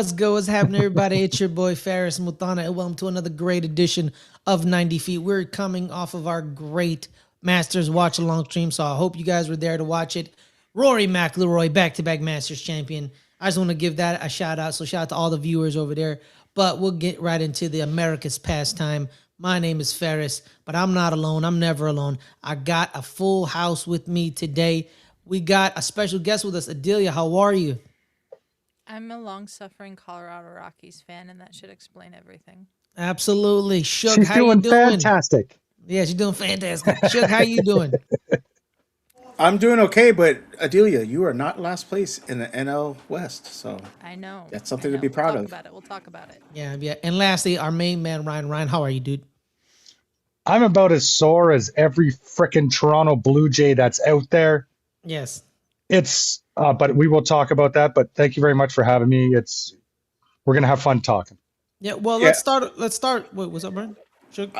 What's good? What's happening, everybody? It's your boy Faris Mutana, and welcome to another great edition of 90 Feet. We're coming off of our great Masters watch along stream, so I hope you guys were there to watch it. Rory McIlroy, back-to-back Masters champion. I just want to give that a shout out. So shout out to all the viewers over there. But we'll get right into the America's pastime. My name is Faris, but I'm not alone. I'm never alone. I got a full house with me today. We got a special guest with us, Adelia. How are you? I'm a long-suffering Colorado Rockies fan, and that should explain everything. Absolutely. Shook, She's how you doing doing? fantastic. Yeah, she's doing fantastic. Shook, how you doing? I'm doing okay, but Adelia, you are not last place in the NL West, so I know. that's something I to be know. proud We'll of. talk about it. We'll talk about it. Yeah. And lastly, our main man, Ryan. Ryan, how are you, dude? I'm about as sore as every frickin' Toronto Blue Jay that's out there. Yes. But we will talk about that. But thank you very much for having me. We're gonna have fun talking. Yeah. Well, Yeah. let's start. Wait, what's up, Ryan? Shook?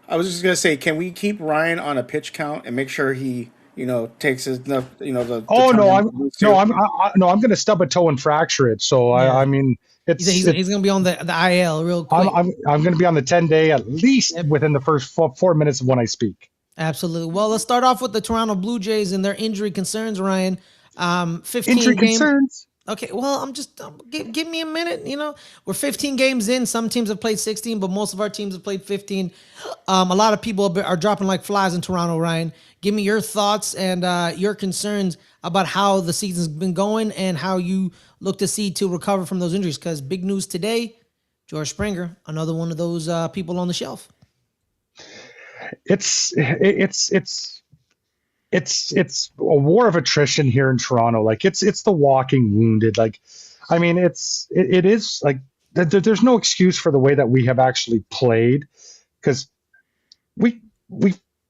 I was just gonna say, can we keep Ryan on a pitch count and make sure he, takes his enough, the Oh time no, he needs to? I'm gonna stub a toe and fracture it. So Yeah. I mean, He's gonna be on the IL real quick. I'm gonna be on the 10-day at least within the first 4 minutes of when I speak. Absolutely. Well, let's start off with the Toronto Blue Jays and their injury concerns, Ryan. 15 Injury games. concerns. Okay, well, give me a minute. We're 15 games in. Some teams have played 16, but most of our teams have played 15. A lot of people are dropping like flies in Toronto, Ryan. Give me your thoughts and your concerns about how the season's been going and how you look to see to recover from those injuries. Because big news today, George Springer, another one of those people on the shelf. It's a war of attrition here in Toronto. Like it's the walking wounded. Like, I mean, it is like there's no excuse for the way that we have actually played, because we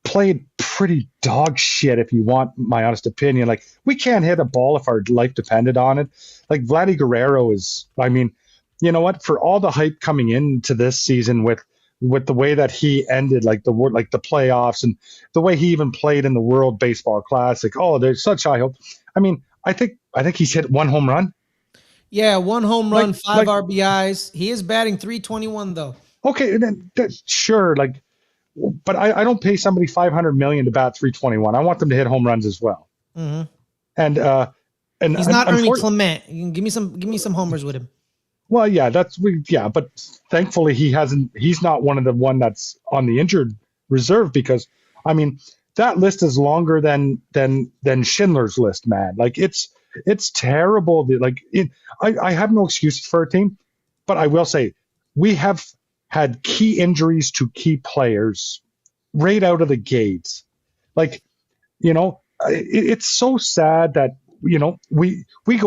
played pretty dog shit, if you want my honest opinion. Like, we can't hit a ball if our life depended on it. Like, Vladdy Guerrero is, I mean, you know what, for all the hype coming into this season with the way that he ended, like the playoffs, and the way he even played in the World Baseball Classic. Oh, there's such high hope. I mean, I think he's hit one home run. Yeah, one home run, five RBIs. He is batting .321 though. Okay, then sure, like, but I don't pay somebody $500 million to bat .321. I want them to hit home runs as well. Mm-hmm. And he's not Ernie Clement. You can give me some homers with him. Well, yeah, but thankfully he's not one of the one that's on the injured reserve, because I mean, that list is longer than Schindler's List, man. Like, it's terrible. I have no excuses for our team, but I will say we have had key injuries to key players right out of the gates. Like, it's so sad that we go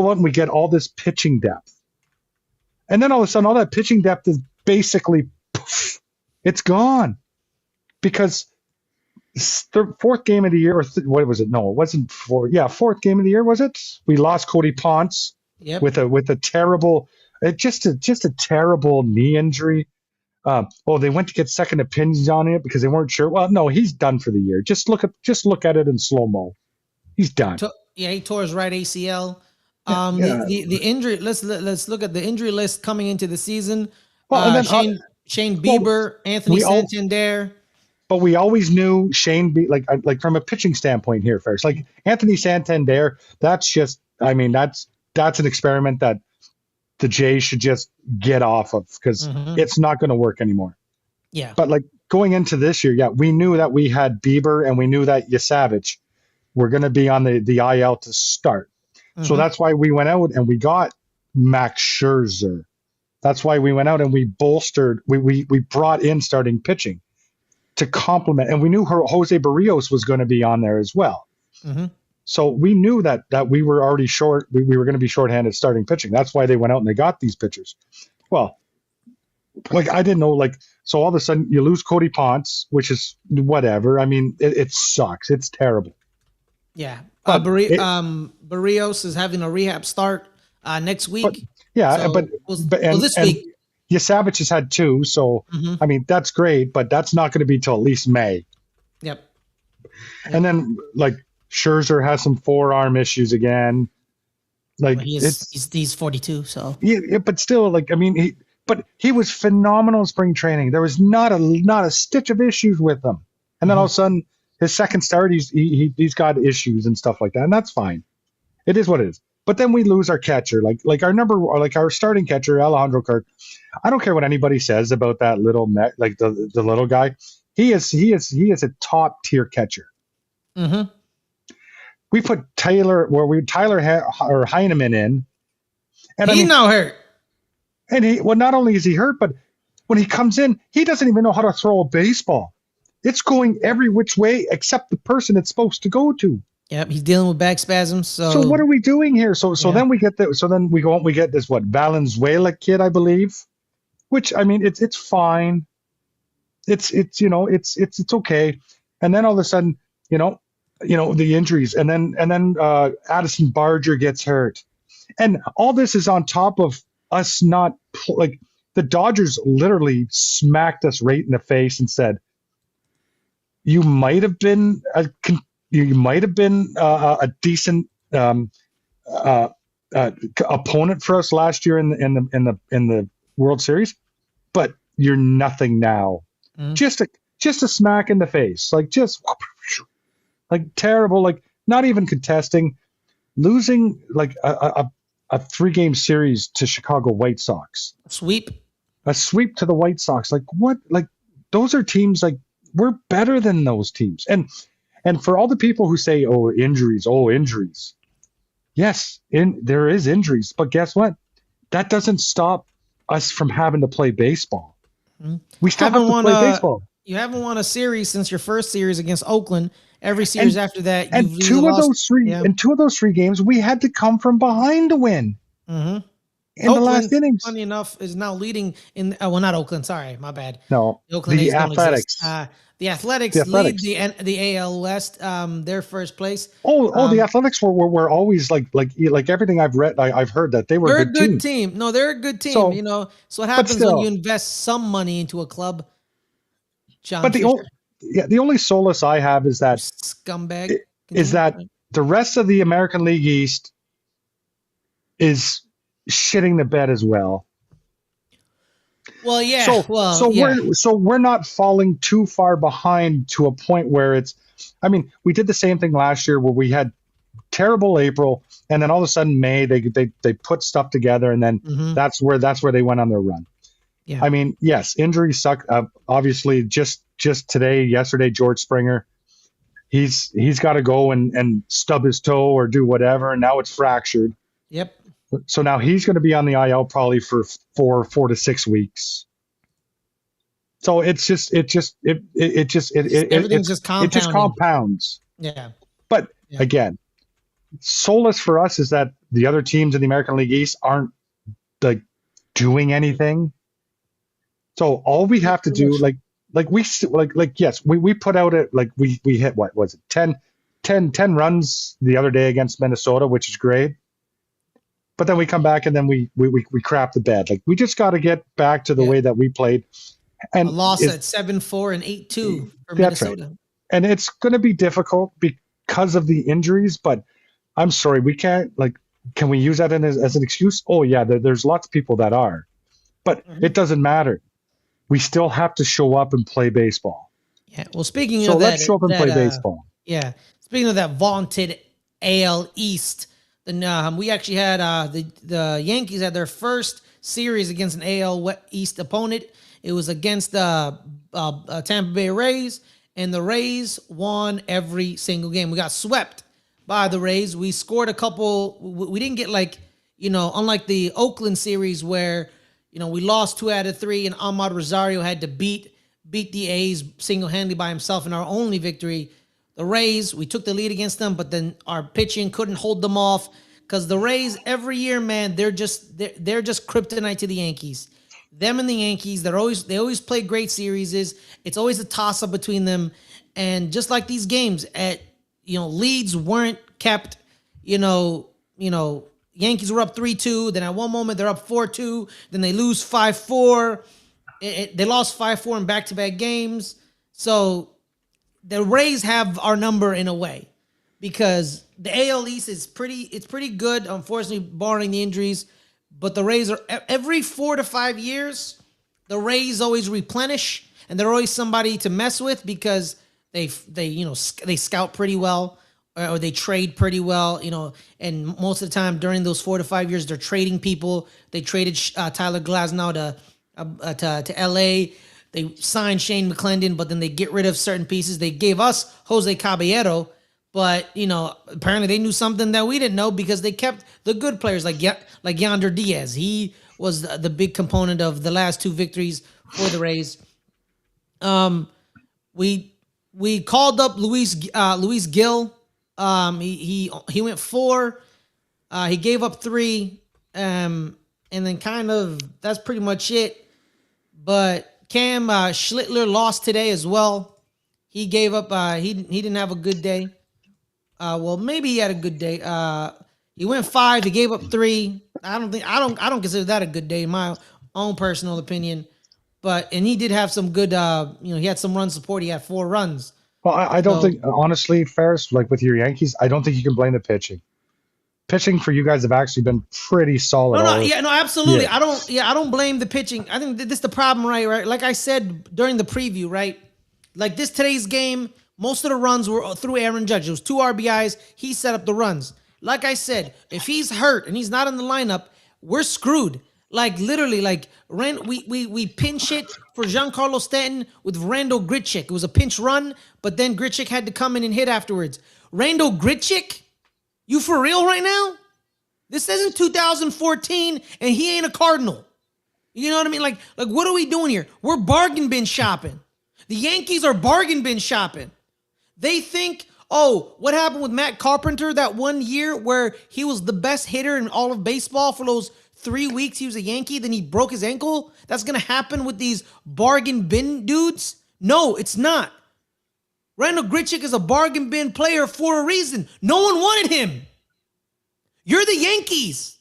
out and we get all this pitching depth. And then all of a sudden, all that pitching depth is basically, poof, it's gone. Because the fourth game of the year, what was it? No, it wasn't fourth. Yeah, fourth game of the year, was it? We lost Cody Ponce with a terrible, just a terrible knee injury. They went to get second opinions on it because they weren't sure. Well, no, he's done for the year. Just look at it in slow mo. He's done. Yeah, he tore his right ACL. The injury. Let's look at the injury list coming into the season. Shane Bieber, Anthony Santander. But we always knew Shane like from a pitching standpoint here first. Like, Anthony Santander, that's just, I mean, that's an experiment that the Jays should just get off of, because it's not going to work anymore. Yeah. But like, going into this year, yeah, we knew that we had Bieber and we knew that Yasavage were going to be on the IL to start. So that's why we went out and we got Max Scherzer. That's why we went out and we bolstered, we brought in starting pitching to complement. And we knew Jose Barrios was going to be on there as well. Mm-hmm. So we knew that we were already short. We were going to be shorthanded starting pitching. That's why they went out and they got these pitchers. Well, like, I didn't know, like, so all of a sudden you lose Cody Ponce, which is whatever. I mean, it sucks. It's terrible. Yeah. Barrios is having a rehab start next week. This week. Yasavage has had two, so I mean, that's great, but that's not going to be till at least May. Yep. And then, like, Scherzer has some forearm issues again. Like Well, it's he's 42, so yeah, but still, like I mean, he was phenomenal in spring training. There was not a stitch of issues with him. And then all Mhm. of a sudden, his second start, he's got issues and stuff like that, and that's fine. It is what it is. But then we lose our catcher, like our number, or like our starting catcher, Alejandro Kirk. I don't care what anybody says about that little like the little guy. He is a top tier catcher. Mhm. We put Tyler or Heineman in, and I He mean, now hurt. and he well, not only is he hurt, but when he comes in, he doesn't even know how to throw a baseball. It's going every which way except the person it's supposed to go to. Yep, he's dealing with back spasms. So what So are we doing here? So yeah. then we get we go we get this Valenzuela kid, I believe, which I mean it's fine. It's okay. And then all of a sudden, the injuries, and then Addison Barger gets hurt. And all this is on top of us not like the Dodgers literally smacked us right in the face and said, "You might have been a decent uh, opponent for us last year in the World Series, but you're nothing now." Mhm. Just a smack in the face, like terrible, like not even contesting, losing like a 3-game series to Chicago White Sox, Sweep. a sweep to the White Sox. Like what? Like those are teams like we're better than those teams. And for all the people who say, oh injuries, yes, there is injuries, but guess what? That doesn't stop us from having to play baseball. Mhm. We still have Haven't to won play a baseball. You haven't won a series since your first series against Oakland. Every series And after that, and you've either lost. Yeah. two of those three games, we had to come from behind to win hmm in the last Oakland, innings. funny enough, is now leading in. Well, not Oakland. Sorry, my bad. No, The Oakland the A's don't exist. Athletics, The the Athletics lead Athletics. the AL West. Their first place. The Um, Athletics were always like everything I've read. I've heard that they were a they're a good good team. team. No, they're a good team. So, So what but happens when you still, invest some money into a club? John but Fisher, the only solace I have is you that scumbag. is Continue. that the rest of the American League East is shitting the bed as well. Well, yeah. So Well, yeah. we're not falling too far behind to a point where it's. I mean, we did the same thing last year where we had terrible April, and then all of a sudden May they put stuff together, and then hmm that's where they went on their run. Yeah. I mean, yes, injuries suck. Obviously, just yesterday, George Springer, he's got to go and stub his toe or do whatever, and now it's fractured. Yep. So now he's going to be on the IL probably for 4 to 6 weeks. So it's just it Everything's just it just compounding. compounds. Yeah. But Yeah. again, solace for us is that the other teams in the American League East aren't like doing anything. So all we have to do, yes, we put out it like we hit what was it 10 runs the other day against Minnesota, which is great. But then we come back and then we crap the bed. Like we just got to get back to the Yeah. way that we played. And A loss at 7-4 and 8-2 for That's Minnesota. and it's going to be difficult because of the injuries. But I'm sorry, we can't can we use that as an excuse? Oh yeah, there's lots of people that are, but Mhm. it doesn't matter. We still have to show up and play baseball. Yeah. Well, speaking So of that, let's show up and play baseball. yeah. Speaking of that vaunted AL East, we actually had the Yankees had their first series against an AL East opponent. It was against the Tampa Bay Rays, and the Rays won every single game. We got swept by the Rays. We scored a couple. We didn't get unlike the Oakland series where we lost 2 out of 3, and Ahmad Rosario had to beat the A's single-handedly by himself in our only victory. The Rays, we took the lead against them, but then our pitching couldn't hold them off because the Rays every year, man, they're just kryptonite to the Yankees. Them and the Yankees, they always play great series. It's always a toss-up between them, and just like these games, leads weren't kept. Yankees were up 3-2. Then at one moment they're up 4-2. Then they lose 5-4. They lost 5-4 in back-to-back games. So the Rays have our number in a way because the AL East is pretty good, unfortunately, barring the injuries. But the Rays are every 4 to 5 years, the Rays always replenish, and they're always somebody to mess with because they scout pretty well or they trade pretty well, and most of the time during those 4 to 5 years, they're trading people. They traded Tyler Glasnow to LA. They signed Shane McClendon, but then they get rid of certain pieces. They gave us Jose Caballero, but apparently they knew something that we didn't know because they kept the good players like Yonder Diaz. He was the big component of the last 2 victories for the Rays. We called up Luis Gil. He went 4. He gave up 3. And then kind of that's pretty much it. But Cam Schlittler lost today as well. He gave up. He didn't have a good day. Well, maybe he had a good day. He went 5. He gave up 3. I don't consider that a good day in my own personal opinion. And he did have some good. He had some run support. He had 4 runs. Well, I don't think, honestly, Ferris, like with your Yankees, I don't think you can blame the pitching. Pitching for you guys have actually been pretty solid. Absolutely. Yeah. I don't blame the pitching. I think this is the problem, right? Like I said during the preview, right? Like today's game, most of the runs were through Aaron Judge. It was 2 RBIs. He set up the runs. Like I said, if he's hurt and he's not in the lineup, we're screwed. Like literally, we pinch hit for Giancarlo Stanton with Randall Grichuk. It was a pinch run, but then Grichuk had to come in and hit afterwards. Randall Grichuk? You for real right now? This isn't 2014 and he ain't a Cardinal. You know what I mean? Like what are we doing here? We're bargain bin shopping. The Yankees are bargain bin shopping. They think, what happened with Matt Carpenter that one year where he was the best hitter in all of baseball for those 3 weeks he was a Yankee, then he broke his ankle? That's going to happen with these bargain bin dudes? No, it's not. Randall Grichuk is a bargain bin player for a reason. No one wanted him. You're the Yankees.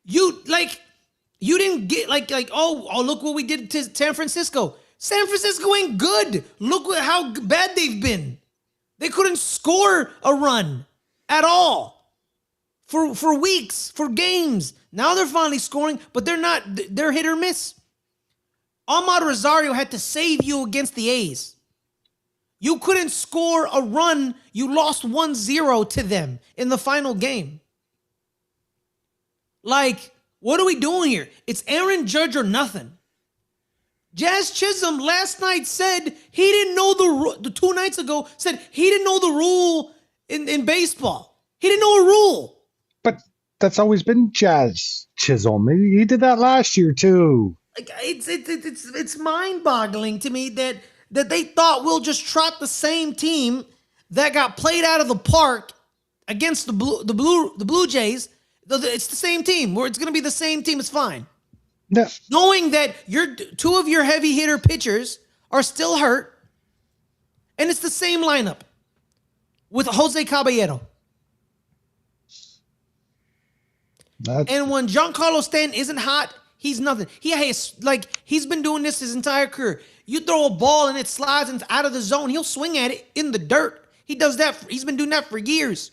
You didn't get look what we did to San Francisco. San Francisco ain't good. Look how bad they've been. They couldn't score a run at all for weeks, for games. Now they're finally scoring, but they're hit or miss. Ahmad Rosario had to save you against the A's. You couldn't score a run. You lost 1-0 to them in the final game. What are we doing here? It's Aaron Judge or nothing. Jazz Chisholm last night said he didn't know 2 nights ago said he didn't know the rule in baseball. He didn't know a rule. But that's always been Jazz Chisholm. He did that last year too. It's mind-boggling to me that they thought we'll just trot the same team that got played out of the park against the Blue Jays. It's the same team. It's going to be the same team. It's fine. No. Knowing that 2 of your heavy hitter pitchers are still hurt, and it's the same lineup with Jose Caballero. And when Giancarlo Stanton isn't hot, he's nothing. He's been doing this his entire career. You throw a ball and it slides out of the zone, he'll swing at it in the dirt. He does that. He's been doing that for years.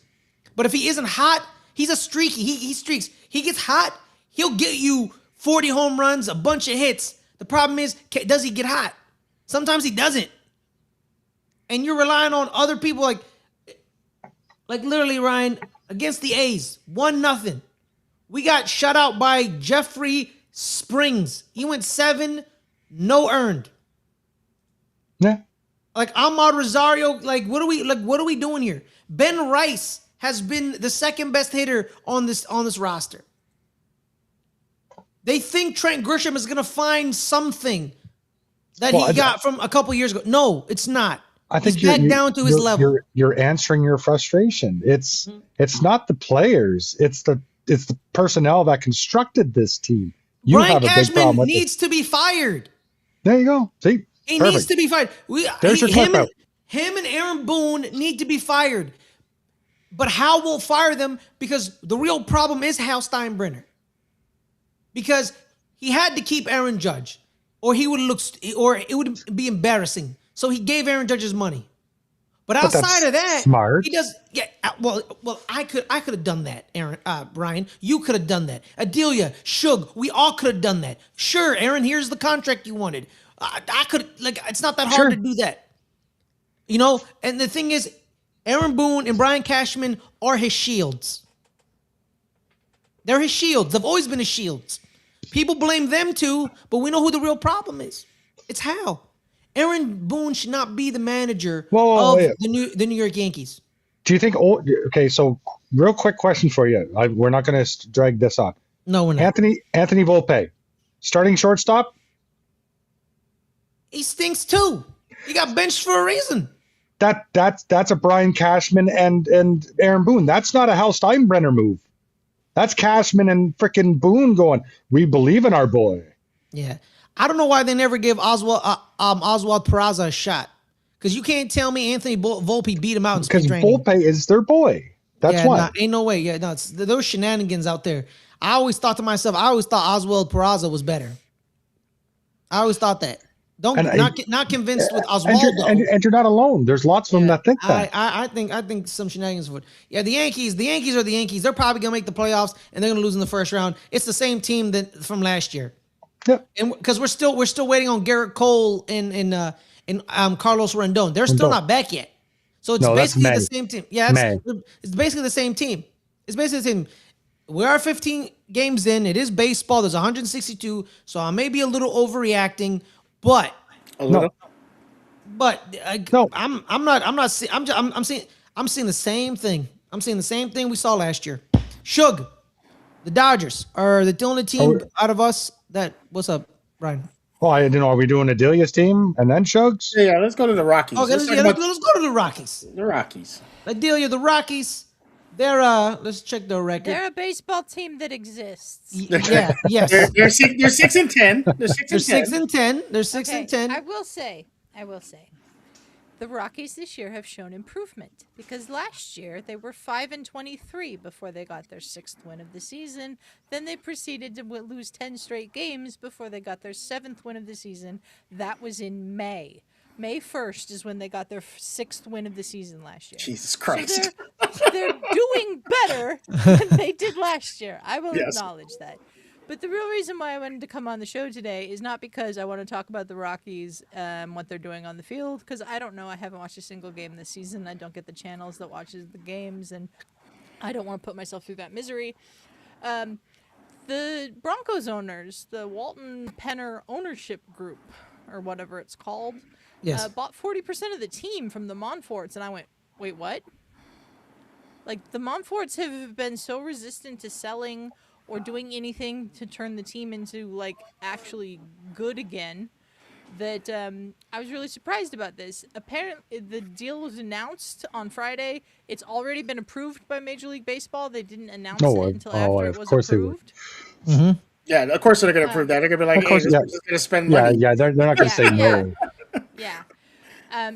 But if he isn't hot, he's a streaky. He streaks. He gets hot, he'll get you 40 home runs, a bunch of hits. The problem is, does he get hot? Sometimes he doesn't. And you're relying on other people like literally, Ryan, against the A's, 1-0. We got shut out by Jeffrey Springs. He went 7, no earned. Yeah. Ahmad Rosario, what are we doing here? Ben Rice has been the second best hitter on this roster. They think Trent Grisham is going to find something that he got from a couple years ago. No, it's not. I think he's back down to his level. You're answering your frustration. It's not the players. It's the personnel that constructed this team. You Brian have a big problem Cashman with needs to be fired. There you go. See, he perfect. needs to be fired. There's your clip out. Him and Aaron Boone need to be fired. But Hal won't fire them because the real problem is Hal Steinbrenner. Because he had to keep Aaron Judge, or it would be embarrassing. So he gave Aaron Judge his money. But But that's outside of that, smart. he does. Yeah. Well, I could have done that, Aaron, Brian. You could have done that. Adelia, Suge, we all could have done that. Sure, Aaron. Here's the contract you wanted. I could it's not that hard Sure. to do that. You know. And the thing is, Aaron Boone and Brian Cashman are his shields. They're his shields. They've always been his shields. People blame them too, but we know who the real problem is. It's Hal. Aaron Boone should not be the manager Whoa, of wait. the New York Yankees. Do you think? Oh, okay. So, real quick question for you. We're not going to drag this on. No, we're not. Anthony Volpe, starting shortstop. He stinks too. He got benched for a reason. That's a Brian Cashman and Aaron Boone. That's not a Hal Steinbrenner move. That's Cashman and frickin' Boone going, we believe in our boy. Yeah. I don't know why they never give Oswald Peraza a shot. Because you can't tell me Anthony Volpe beat him out in spring Because training. Volpe is their boy. That's why. Nah, ain't no way. Yeah, no, there was shenanigans out there. I always thought to myself, Oswald Peraza was better. I always thought that. Not convinced with Oswaldo. And you're not alone. There's lots of them that think that. I think some shenanigans would. Yeah, the Yankees are the Yankees. They're probably gonna make the playoffs and they're gonna lose in the first round. It's the same team from last year. Yeah. And because we're still waiting on Garrett Cole and Carlos Rendon. They're still not back yet. So it's basically the same team. Yeah, it's basically the same team. It's basically the same. We are 15 games in. It is baseball. There's 162. So I may be a little overreacting, but No. I'm seeing the same thing. I'm seeing the same thing we saw last year. Suge, the Dodgers are the only team out of us that. What's up, Brian? Oh, I didn't know. Are we doing Adelia's team and then Shugs? Yeah, let's go to the Rockies. Okay, let's go to the Rockies. The Rockies. Adelia, the Rockies. They're let's check their record. They're a baseball team that exists. Yeah, yes. They're 6-10. They're 6-10. They're 6-10. They're 6-10. I will say, the Rockies this year have shown improvement because last year they were 5-23 before they got their 6th win of the season. Then they proceeded to lose 10 straight games before they got their 7th win of the season. That was in May. May 1st is when they got their 6th win of the season last year. Jesus Christ. So they're doing better than they did last year. I will acknowledge that. But the real reason why I wanted to come on the show today is not because I want to talk about the Rockies and what they're doing on the field, because I don't know. I haven't watched a single game this season. I don't get the channels that watches the games, and I don't want to put myself through that misery. The Broncos owners, the Walton Penner ownership group, or whatever it's called, bought 40% of the team from the Monforts, and I went, wait, what? Like, the Monforts have been so resistant to selling or doing anything to turn the team into, like, actually good again that I was really surprised about this. Apparently, the deal was announced on Friday. It's already been approved by Major League Baseball. They didn't announce it until after it was approved. Mm-hmm. Yeah, of course they're going to approve that. They're going to be like, hey, this person's going to spend money. Yeah, they're not going to say no. Yeah.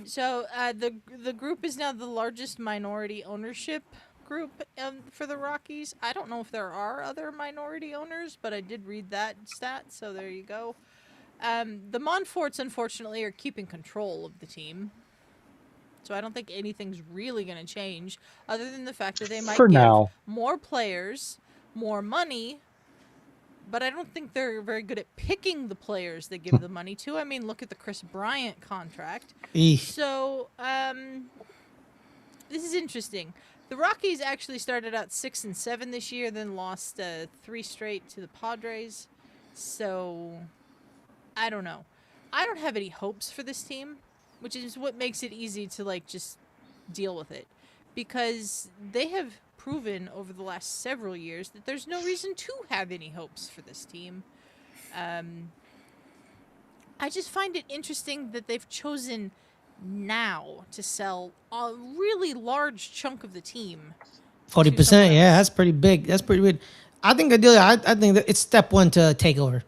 So the group is now the largest minority ownership group for the Rockies. I don't know if there are other minority owners, but I did read that stat, so there you go. The Monforts, unfortunately, are keeping control of the team. So I don't think anything's really going to change, other than the fact that they might give more players more money, but I don't think they're very good at picking the players they give the money to. I mean, look at the Chris Bryant contract. So this is interesting. The Rockies actually started out 6-7 this year, then lost 3 straight to the Padres. So I don't know. I don't have any hopes for this team, which is what makes it easy to, like, just deal with it, because they have proven over the last several years that there's no reason to have any hopes for this team. I just find it interesting that they've chosen now to sell a really large chunk of the team. 40%, yeah, that's pretty big. That's pretty good. I think ideally, I think that it's step one to take over,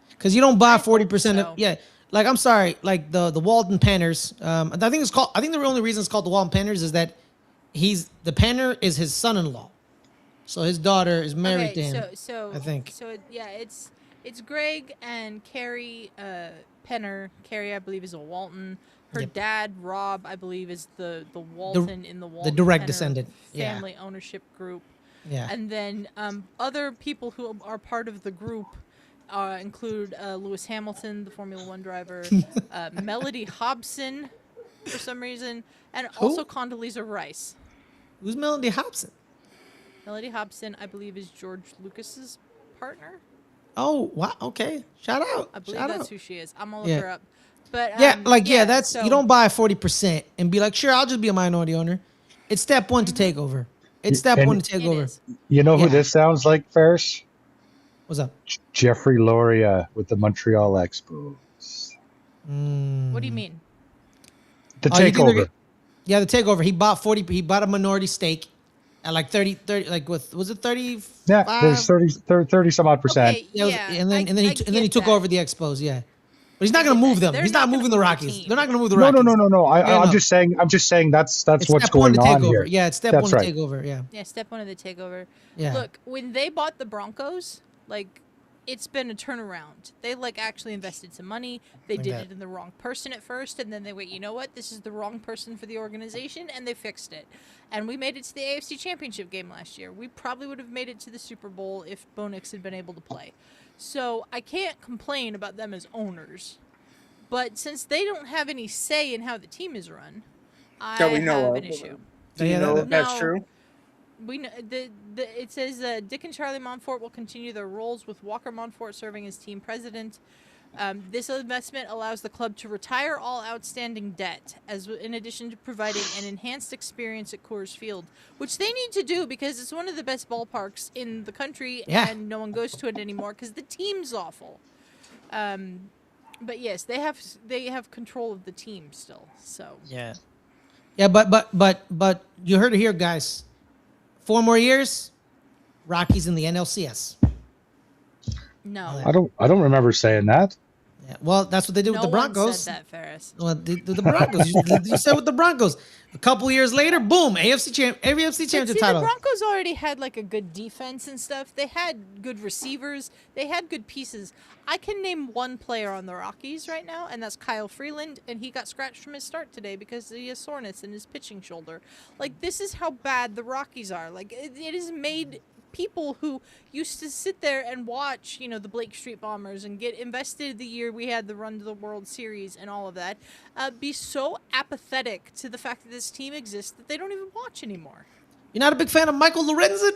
because you don't buy 40% of. Yeah, like, I'm sorry, like the Walton Penners. I think it's called. I think the only reason it's called the Walton Penners is that the Penner is his son-in-law, so his daughter is married to him. So I think. So yeah, it's Greg and Carrie Penner. Carrie, I believe, is a Walton. Her Yep. dad, Rob, I believe, is the Walton in the Walton direct Penner descendant. Yeah. family ownership group. Yeah. And then other people who are part of the group include Lewis Hamilton, the Formula One driver, Melody Hobson, for some reason, and also Condoleezza Rice. Who's Melody Hobson? Melody Hobson, I believe, is George Lucas's partner. Oh, wow. Okay. Shout out. I believe Shout that's out. who she is. I'm gonna look Yeah. her up. But That's so, you don't buy 40% and be like, sure, I'll just be a minority owner. It's step one to take over. It's step And- one to take It over. is. You know who Yeah. this sounds like, Ferris? What's up? Jeffrey Loria with the Montreal Expos. What do you mean? The Oh, you think they're takeover. g- Yeah, the takeover. He bought He bought a minority stake at like 30. Like was it 30? Yeah, there's 30 some odd percent. Okay, Yeah, yeah. and then he get took that. over the Expos. Yeah, but he's not I gonna get move that. them. They're He's not not gonna moving the move the Rockies. team. They're not gonna move the No, Rockies. no. Yeah, I'm no. just saying that's It's what's step one going to on takeover. here. Yeah, it's step That's one to right. take over. Yeah, Yeah, step one of the takeover. Yeah. Look, when they bought the Broncos, like, it's been a turnaround. They like actually invested some money. They did bet. it in the wrong person at first, and then they went, you know what? This is the wrong person for the organization, and they fixed it. And we made it to the AFC Championship game last year. We probably would have made it to the Super Bowl if Bo Nix had been able to play. So I can't complain about them as owners. But since they don't have any say in how the team is run, I That we know have of. an issue. Do you Yeah, know that- if that's No. true? We know it says Dick and Charlie Montfort will continue their roles with Walker Montfort serving as team president. This investment allows the club to retire all outstanding debt, as in addition to providing an enhanced experience at Coors Field, which they need to do because it's one of the best ballparks in the country, Yeah. and no one goes to it anymore because the team's awful. But yes, they have control of the team still. So yeah, yeah. But you heard it here, guys. 4 more years, Rockies in the NLCS. no, I don't remember saying that. Yeah, well, that's what they did no with the one Broncos. said that, Ferris. Well, the Broncos. you said with the Broncos. A couple years later, boom, AFC But championship see, title. the Broncos already had like a good defense and stuff. They had good receivers. They had good pieces. I can name one player on the Rockies right now, and that's Kyle Freeland, and he got scratched from his start today because he has soreness in his pitching shoulder. Like, this is how bad the Rockies are. Like, it has made people who used to sit there and watch, you know, the Blake Street Bombers and get invested the year we had the run to the World Series and all of that, be so apathetic to the fact that this team exists that they don't even watch anymore. You're not a big fan of Michael Lorenzen?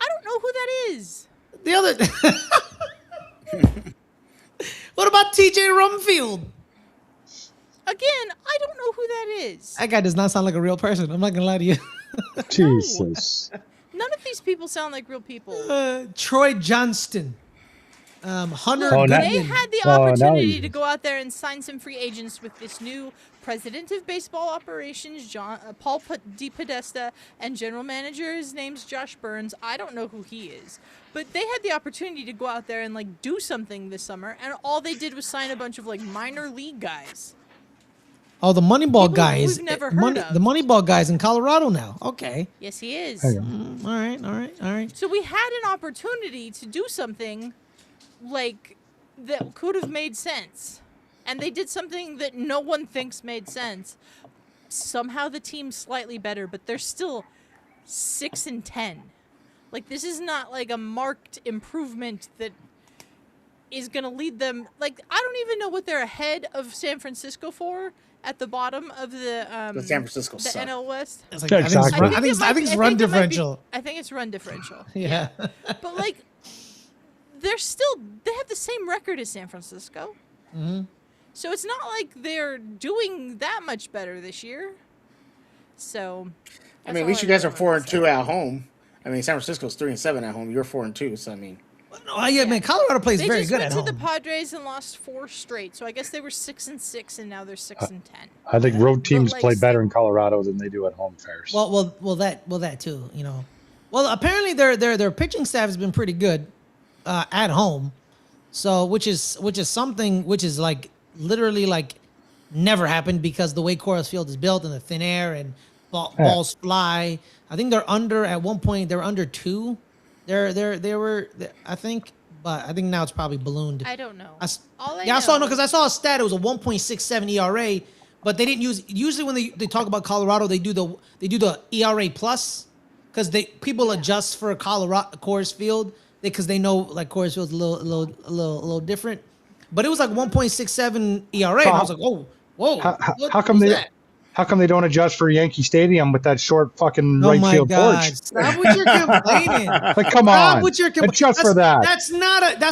I don't know who that is. The other. What about TJ Rumfield? Again, I don't know who that is. That guy does not sound like a real person. I'm not gonna lie to you. Jesus. None of these people sound like real people. Troy Johnston, Hunter Oh, now- They Goodman. had the Oh, now opportunity you- to go out there and sign some free agents with this new president of baseball operations, Paul DePodesta, and general manager. His name's Josh Burns. I don't know who he is, but they had the opportunity to go out there and like do something this summer, and all they did was sign a bunch of like minor league guys. Oh, the Moneyball People guy is we've never heard of. the Moneyball guy's in Colorado now. Okay. Yes, he is. Hang on. All right. So we had an opportunity to do something like that could have made sense. And they did something that no one thinks made sense. Somehow the team's slightly better, but they're still 6-10. Like, this is not like a marked improvement that is going to lead them. Like, I don't even know what they're ahead of San Francisco for at the bottom of the San Francisco the suck. NL West. It's like, Yeah, I think it's exactly. run- I think it's it might be- run it might be- differential. I think it's run differential. Yeah. But like, they have the same record as San Francisco. Mm-hmm. So it's not like they're doing that much better this year. So, I mean, at least you guys are 4-2 at home. I mean, San Francisco's 3-7 at home. You're 4-2. So I mean, Oh yeah, man. Colorado plays They very just good went at to home. the Padres and lost 4 straight. So I guess they were 6-6, and now they're 6-10. I think road teams like, play better in Colorado than they do at home, Ferris. Well, that too. You know, well, apparently their pitching staff has been pretty good at home. So which is something which is like literally like never happened because the way Coors Field is built in the thin air and balls fly. I think they're under at one point. They were under 2. They were I think, but I think now it's probably ballooned. I don't know. I saw no because I saw a stat. It was a 1.67 ERA but they didn't use. Usually when they talk about Colorado, they do the ERA plus because people adjust for Colorado Coors Field because they know like Coors Field's a little different. But it was like 1.67 ERA, and I was like, oh, whoa, How come was they? that? How come they don't adjust for Yankee Stadium with that short fucking Oh right my field God! porch? Stop with your complaining. Like, come Stop on, with your adjust for that. That's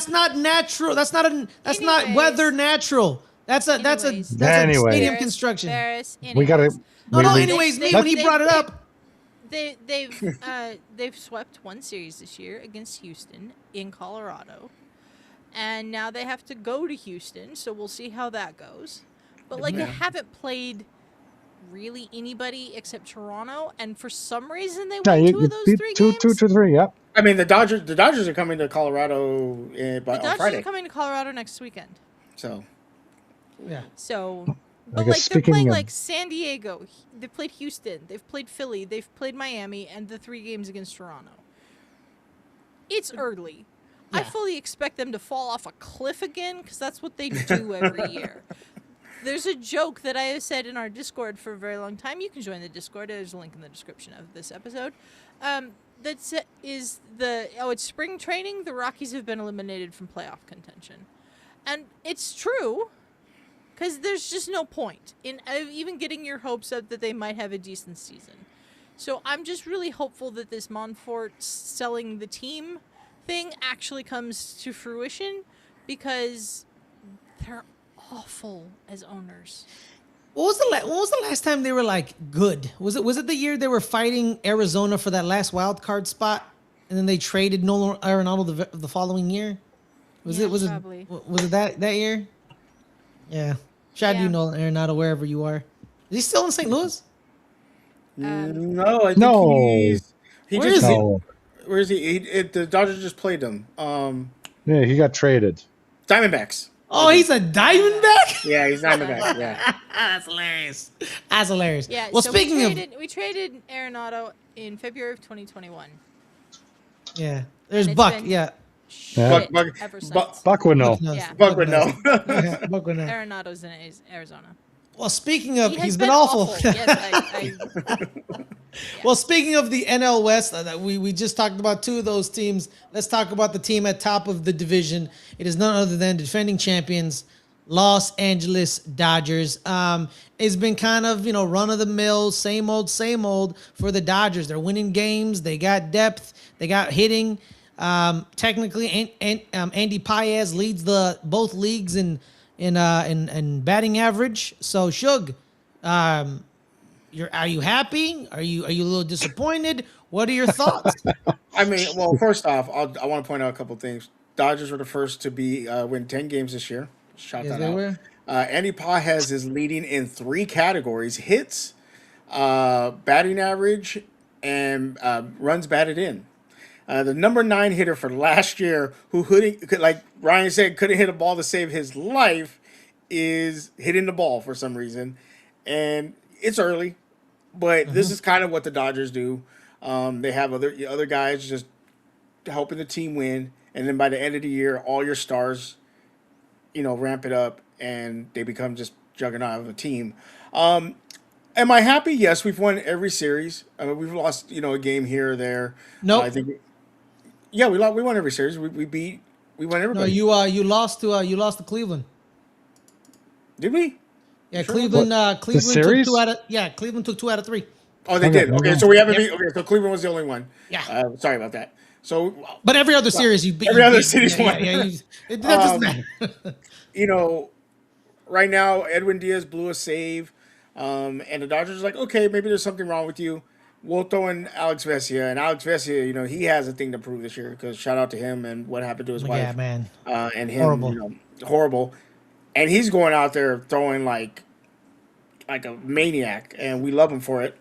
not natural. That's not Anyways. weather natural. That's a Anyways. Anyway. stadium construction. Ferris, We got to. No, anyways, They- when he they- brought it they- up, They've swept one series this year against Houston in Colorado, and now they have to go to Houston. So we'll see how that goes. But like they haven't played really anybody except Toronto, and for some reason they won two of those beat 3 two, games. two to three. Yep. I mean, the Dodgers are coming to Colorado The on Dodgers Friday. are coming to Colorado next weekend. So yeah. So, I but guess like they're speaking playing of- like San Diego. They've played Houston. They've played Philly. They've played Miami, and the 3 games against Toronto. It's early. I Yeah. fully expect them to fall off a cliff again because that's what they do every year. There's a joke that I have said in our Discord for a very long time. You can join the Discord. There's a link in the description of this episode. It's spring training. The Rockies have been eliminated from playoff contention. And it's true because there's just no point in even getting your hopes up that they might have a decent season. So I'm just really hopeful that this Monfort selling the team thing actually comes to fruition because they're awful as owners. What was the last time they were like good? Was it the year they were fighting Arizona for that last wild card spot, and then they traded Nolan Arenado the following year? Was Yeah, it probably. was it that year? Yeah. Shout out to you, Yeah. Nolan Arenado, wherever you are. Is he still in St. Louis? no, I think No. he Where just is he? No. where is he? The Dodgers just played them. Yeah, he got traded. Diamondbacks. Oh, he's a Diamondback. Yeah, he's Diamondbacks. Yeah. That's hilarious. That's hilarious. Yeah. Well, so speaking we traded Arenado in February of 2021. yeah, there's it's Buck. been- Yeah, Shit Buck- ever since. Buck would know. knows. Yeah. Buck would know. Yeah, Buck would know. Arenado's in Arizona. Well, speaking of, He has he's been awful. Yes, I Well, speaking of the NL West, we just talked about 2 of those teams. Let's talk about the team at top of the division. It is none other than defending champions, Los Angeles Dodgers. It's been kind of, run of the mill, same old for the Dodgers. They're winning games. They got depth. They got hitting. Technically, Andy Paez leads both leagues in batting average. So, Suge, are you happy? Are you a little disappointed? What are your thoughts? I mean, well, first off, I want to point out a couple things. Dodgers were the first to win 10 games this year. Shout Yes, that they out. were. Andy Paez is leading in 3 categories: hits, batting average, and runs batted in. The number 9 hitter for last year, who like Ryan said, couldn't hit a ball to save his life, is hitting the ball for some reason. And it's early, but this is kind of what the Dodgers do. They have other guys just helping the team win, and then by the end of the year, all your stars, ramp it up, and they become just juggernaut of a team. Am I happy? Yes, we've won every series. We've lost, a game here or there. Nope. I think. Yeah, we won every series. We won No, everybody. you lost to Cleveland. Did we? Yeah, Sure. Cleveland. Cleveland took series? 2 out of. Cleveland took 2 out of 3. Oh, they Okay, did. Okay, okay. so we haven't beat. Okay, so Cleveland was the only one. Yeah. Sorry about that. So, But every other series you beat. Every you other beat- series yeah, won. Yeah, that doesn't matter. Right now, Edwin Diaz blew a save, and the Dodgers are like, okay, maybe there's something wrong with you. We'll throw in Alex Vesia, and Alex Vesia, he has a thing to prove this year because shout out to him and what happened to his wife. Yeah, man. And him, Horrible. horrible. And he's going out there throwing like a maniac, and we love him for it.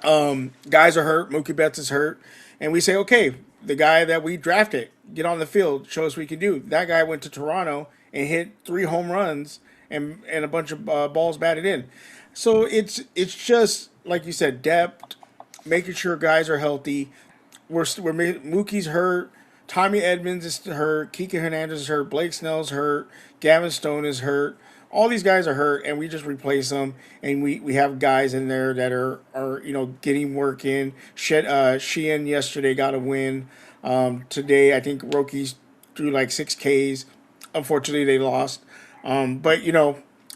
Guys are hurt. Mookie Betts is hurt, and we say, okay, the guy that we drafted, get on the field, show us what we can do. That guy went to Toronto and hit 3 home runs and a bunch of balls batted in. So it's just like you said, depth, making sure guys are healthy. Mookie's hurt. Tommy Edmonds is hurt. Kike Hernandez is hurt. Blake Snell's hurt. Gavin Stone is hurt. all these guys are hurt, and we just replace them, and we have guys in there that are getting work in. Sheehan yesterday got a win. Today I think Rockies threw like 6 Ks. Unfortunately, they lost. But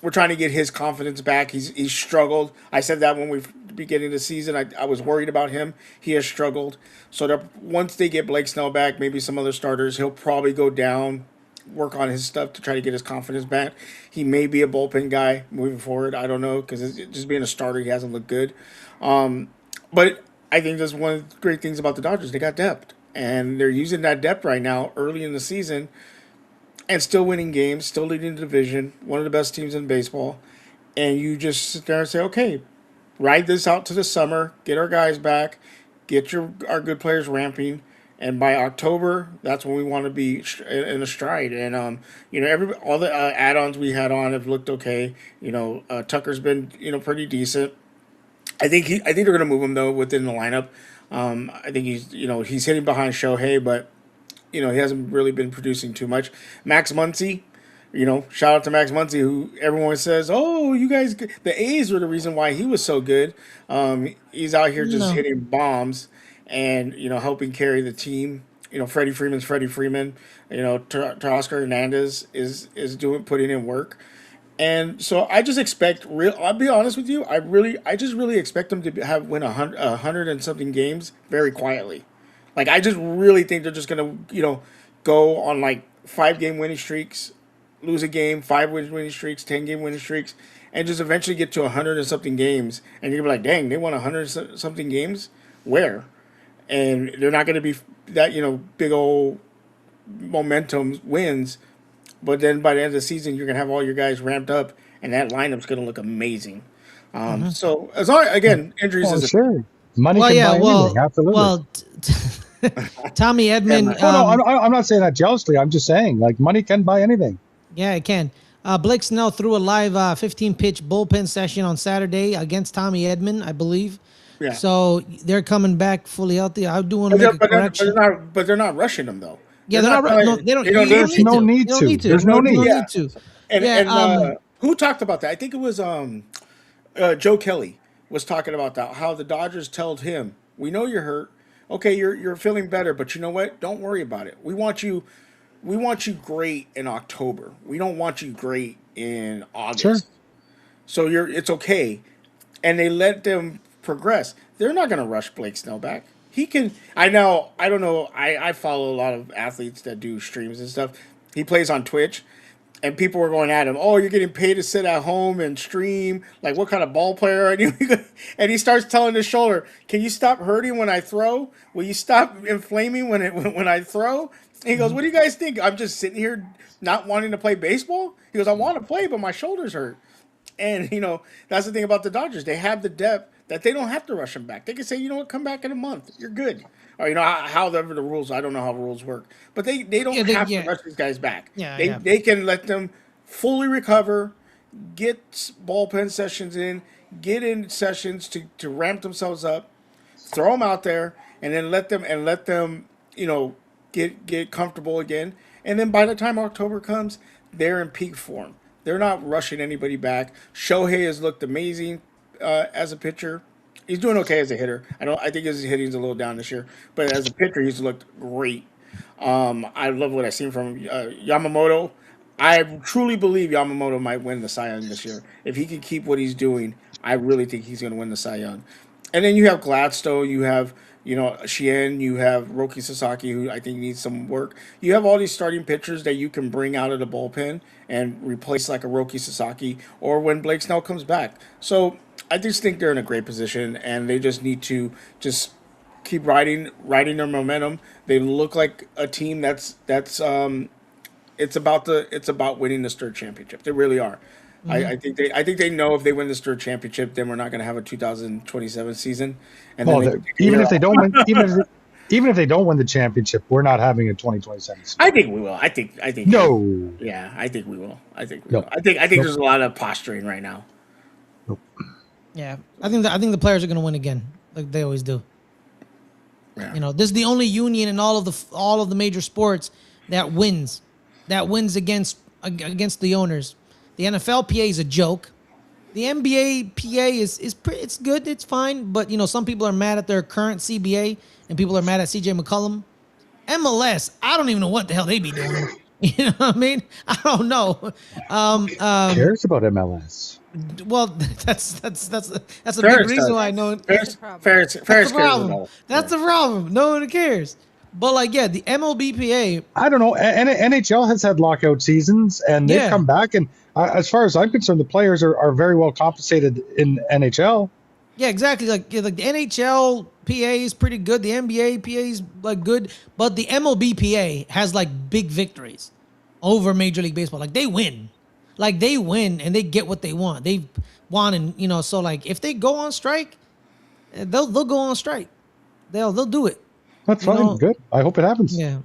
we're trying to get his confidence back. He's struggled. I said that when we beginning of the season. I was worried about him. He has struggled. So that once they get Blake Snell back, maybe some other starters, he'll probably go down, work on his stuff to try to get his confidence back. He may be a bullpen guy moving forward. I don't know because just being a starter, he hasn't looked good. But I think that's one of the great things about the Dodgers. They got depth, and they're using that depth right now early in the season and still winning games, still leading the division, one of the best teams in baseball. And you just sit there and say, okay, ride this out to the summer, get our guys back, get our good players ramping, and by October, that's when we want to be in a stride. And all the add-ons we had on have looked okay. Tucker's been pretty decent. I think they're going to move him though within the lineup. I think he's hitting behind Shohei, but he hasn't really been producing too much. Max Muncy, shout out to Max Muncy, who everyone says, oh, you guys, the A's were the reason why he was so good. He's out here just hitting bombs and, helping carry the team. Freddie Freeman's Freddie Freeman. Oscar Hernandez is putting in work. And so I just expect I'll be honest with you. I just really expect them to win 100 and something games very quietly. Like I just really think they're just gonna go on like 5-game winning streaks, lose a game, 5 winning streaks, 10-game winning streaks, and just eventually get to 100 and something games. And you're gonna be like, dang, they won 100 something games. Where? And they're not gonna be that big old momentum wins. But then by the end of the season, you're gonna have all your guys ramped up, and that lineup's gonna look amazing. So as long again, injuries is sure. Money Well, can yeah, buy well, anything. Absolutely. well, Tommy Edman. I'm not saying that jealously. I'm just saying, like, money can buy anything. Yeah, it can. Blake Snell threw a live 15-pitch bullpen session on Saturday against Tommy Edman, I believe. Yeah. So they're coming back fully healthy. I do want to make a correction. But they're not rushing them though. Yeah, they're not. No, they don't. There's no need to. There's no need. You don't need to. And who talked about that? I think it was Joe Kelly was talking about that. How the Dodgers told him, "We know you're hurt. Okay, you're feeling better, but you know what? Don't worry about it. We want you great in October. We don't want you great in August. Sure. So it's okay." And they let them progress. They're not going to rush Blake Snell back. He can. I know. I don't know. I follow a lot of athletes that do streams and stuff. He plays on Twitch, and people were going at him. Oh, you're getting paid to sit at home and stream. Like, what kind of ball player are you? And he starts telling his shoulder, "Can you stop hurting when I throw? Will you stop inflaming when I throw?" And he goes, "What do you guys think? I'm just sitting here not wanting to play baseball." He goes, "I want to play, but my shoulders hurt." And that's the thing about the Dodgers. They have the depth that they don't have to rush him back. They can say, "You know what, come back in a month. You're good." Or however the rules. I don't know how rules work, but they don't have to rush these guys back. They can let them fully recover, get bullpen sessions in, get in sessions to ramp themselves up, throw them out there, and then let them get comfortable again. And then by the time October comes, they're in peak form. They're not rushing anybody back. Shohei has looked amazing as a pitcher. He's doing okay as a hitter. I think his hitting's a little down this year, but as a pitcher, he's looked great. I love what I've seen from Yamamoto. I truly believe Yamamoto might win the Cy Young this year. If he can keep what he's doing, I really think he's going to win the Cy Young. And then you have Gladstone, you have Sheehan, you have Roki Sasaki, who I think needs some work. You have all these starting pitchers that you can bring out of the bullpen and replace like a Roki Sasaki or when Blake Snell comes back. So I just think they're in a great position, and they just need to just keep riding their momentum. They look like a team that's it's about winning the third championship. They really are. Mm-hmm. I think they know if they win this third championship, then we're not going to have a 2027 season. And even if they don't win, even if they don't win the championship, we're not having a 2027 season. I think we will. I think. No. Yeah, I think we will. I think we will. I think there's a lot of posturing right now. Nope. Yeah, I think the players are going to win again, like they always do. Yeah. This is the only union in all of the major sports that wins against the owners. The NFL PA is a joke. The NBA PA it's good, it's fine, but some people are mad at their current CBA and people are mad at CJ McCollum. MLS, I don't even know what the hell they be doing. You know what I mean? I don't know. Who cares about MLS? Well, that's a Ferris big reason does. why I know. Ferris problem. Ferris That's cares the problem. about it. That's the problem. No one cares. But the MLBPA. I don't know. NHL has had lockout seasons, and they've Yeah. come back. And as far as I'm concerned, the players are very well compensated in NHL. Yeah, exactly. Like the NHL PA is pretty good. The NBA PA is good, but the MLB PA has big victories over Major League Baseball. They win, and they get what they want. They've won, and so if they go on strike, they'll go on strike. They'll do it. That's fine. Good. I hope it happens. Yeah.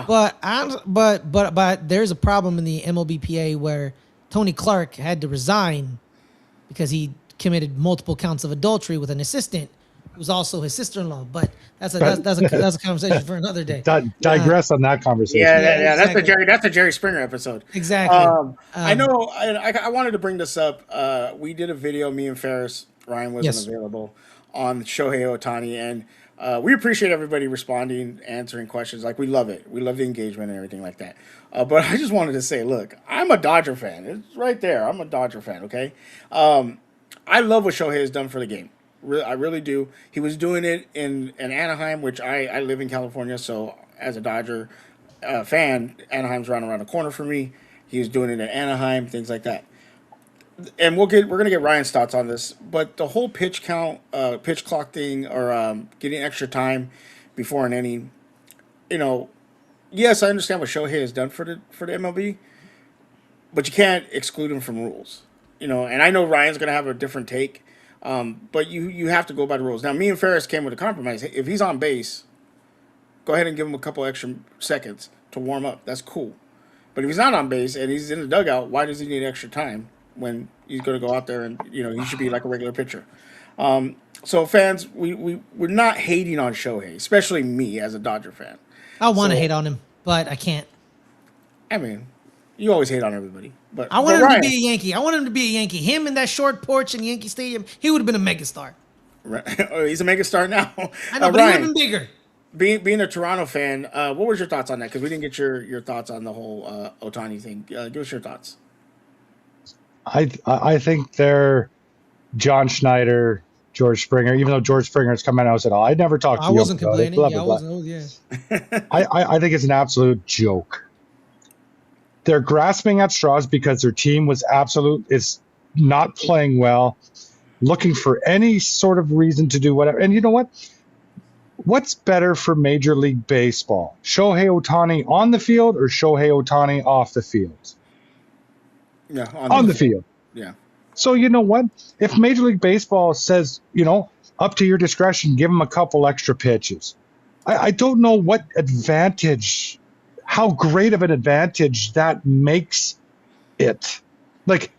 Wow. But there's a problem in the MLBPA where Tony Clark had to resign because he committed multiple counts of adultery with an assistant who was also his sister-in-law. But that's a conversation for another day. Digress on that conversation. Yeah. Exactly. That's the Jerry Springer episode. Exactly. I know. I wanted to bring this up. We did a video. Me and Ferris. Ryan wasn't Yes. available on Shohei Ohtani, and we appreciate everybody responding, answering questions. We love it. We love the engagement and everything like that. But I just wanted to say, look, I'm a Dodger fan. It's right there. I'm a Dodger fan. Okay. I love what Shohei has done for the game. I really do. He was doing it in Anaheim, which I live in California, so as a Dodger fan, Anaheim's right around the corner for me. He was doing it in Anaheim, things like that. And we're gonna get Ryan's thoughts on this, but the whole pitch clock thing, or getting extra time before an inning, yes, I understand what Shohei has done for the MLB, but you can't exclude him from rules, And I know Ryan's gonna have a different take, but you have to go by the rules. Now, me and Ferris came with a compromise. If he's on base, go ahead and give him a couple extra seconds to warm up. That's cool. But if he's not on base and he's in the dugout, why does he need extra time when he's going to go out there and he should be like a regular pitcher? So fans, we're not hating on Shohei, especially me as a Dodger fan. I want to hate on him, but I can't. I mean, you always hate on everybody, but I want him Ryan, to be a Yankee. I want him to be a Yankee. Him in that short porch in Yankee Stadium, he would have been a megastar. He's a megastar now. I know, but he would Ryan, have been bigger. being a Toronto fan, what was your thoughts on that? Because we didn't get your thoughts on the whole Ohtani thing. Give us your thoughts. I think they're John Schneider, George Springer. Even though George Springer has come out and said, "Oh, I never talked to I you." wasn't about it," complaining. blah, Yeah, I blah, blah. wasn't. Yeah. I think it's an absolute joke. They're grasping at straws because their team is not playing well, looking for any sort of reason to do whatever. And you know what? What's better for Major League Baseball? Shohei Ohtani on the field or Shohei Ohtani off the field? Yeah, On the field. Yeah. So you know what? If Major League Baseball says, up to your discretion, give them a couple extra pitches. I don't know what advantage, how great of an advantage that makes it. If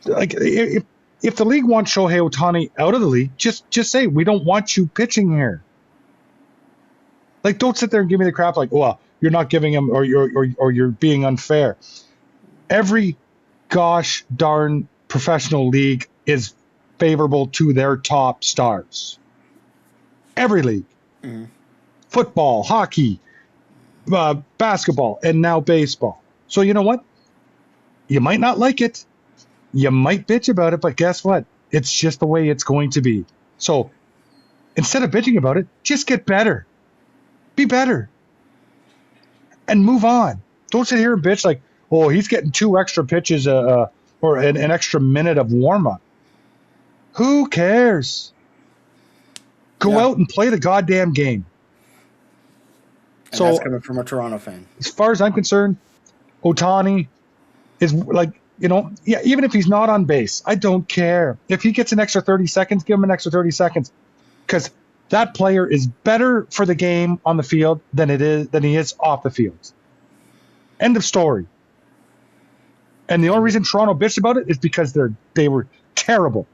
the league wants Shohei Ohtani out of the league, just say, we don't want you pitching here. Don't sit there and give me the crap well, you're not giving him or you're being unfair. Every gosh darn professional league is favorable to their top stars. Every league. Mm-hmm. Football, hockey, basketball, and now baseball. So you know what? You might not like it. You might bitch about it, but guess what? It's just the way it's going to be. So instead of bitching about it, just get better. Be better. And move on. Don't sit here and bitch he's getting 2 extra pitches or an extra minute of warm-up. Who cares? Go out and play the goddamn game. And that's coming from a Toronto fan. As far as I'm concerned, Ohtani is even if he's not on base, I don't care. If he gets an extra 30 seconds, give him an extra 30 seconds. Because that player is better for the game on the field than he is off the field. End of story. And the only reason Toronto bitched about it is because they were terrible.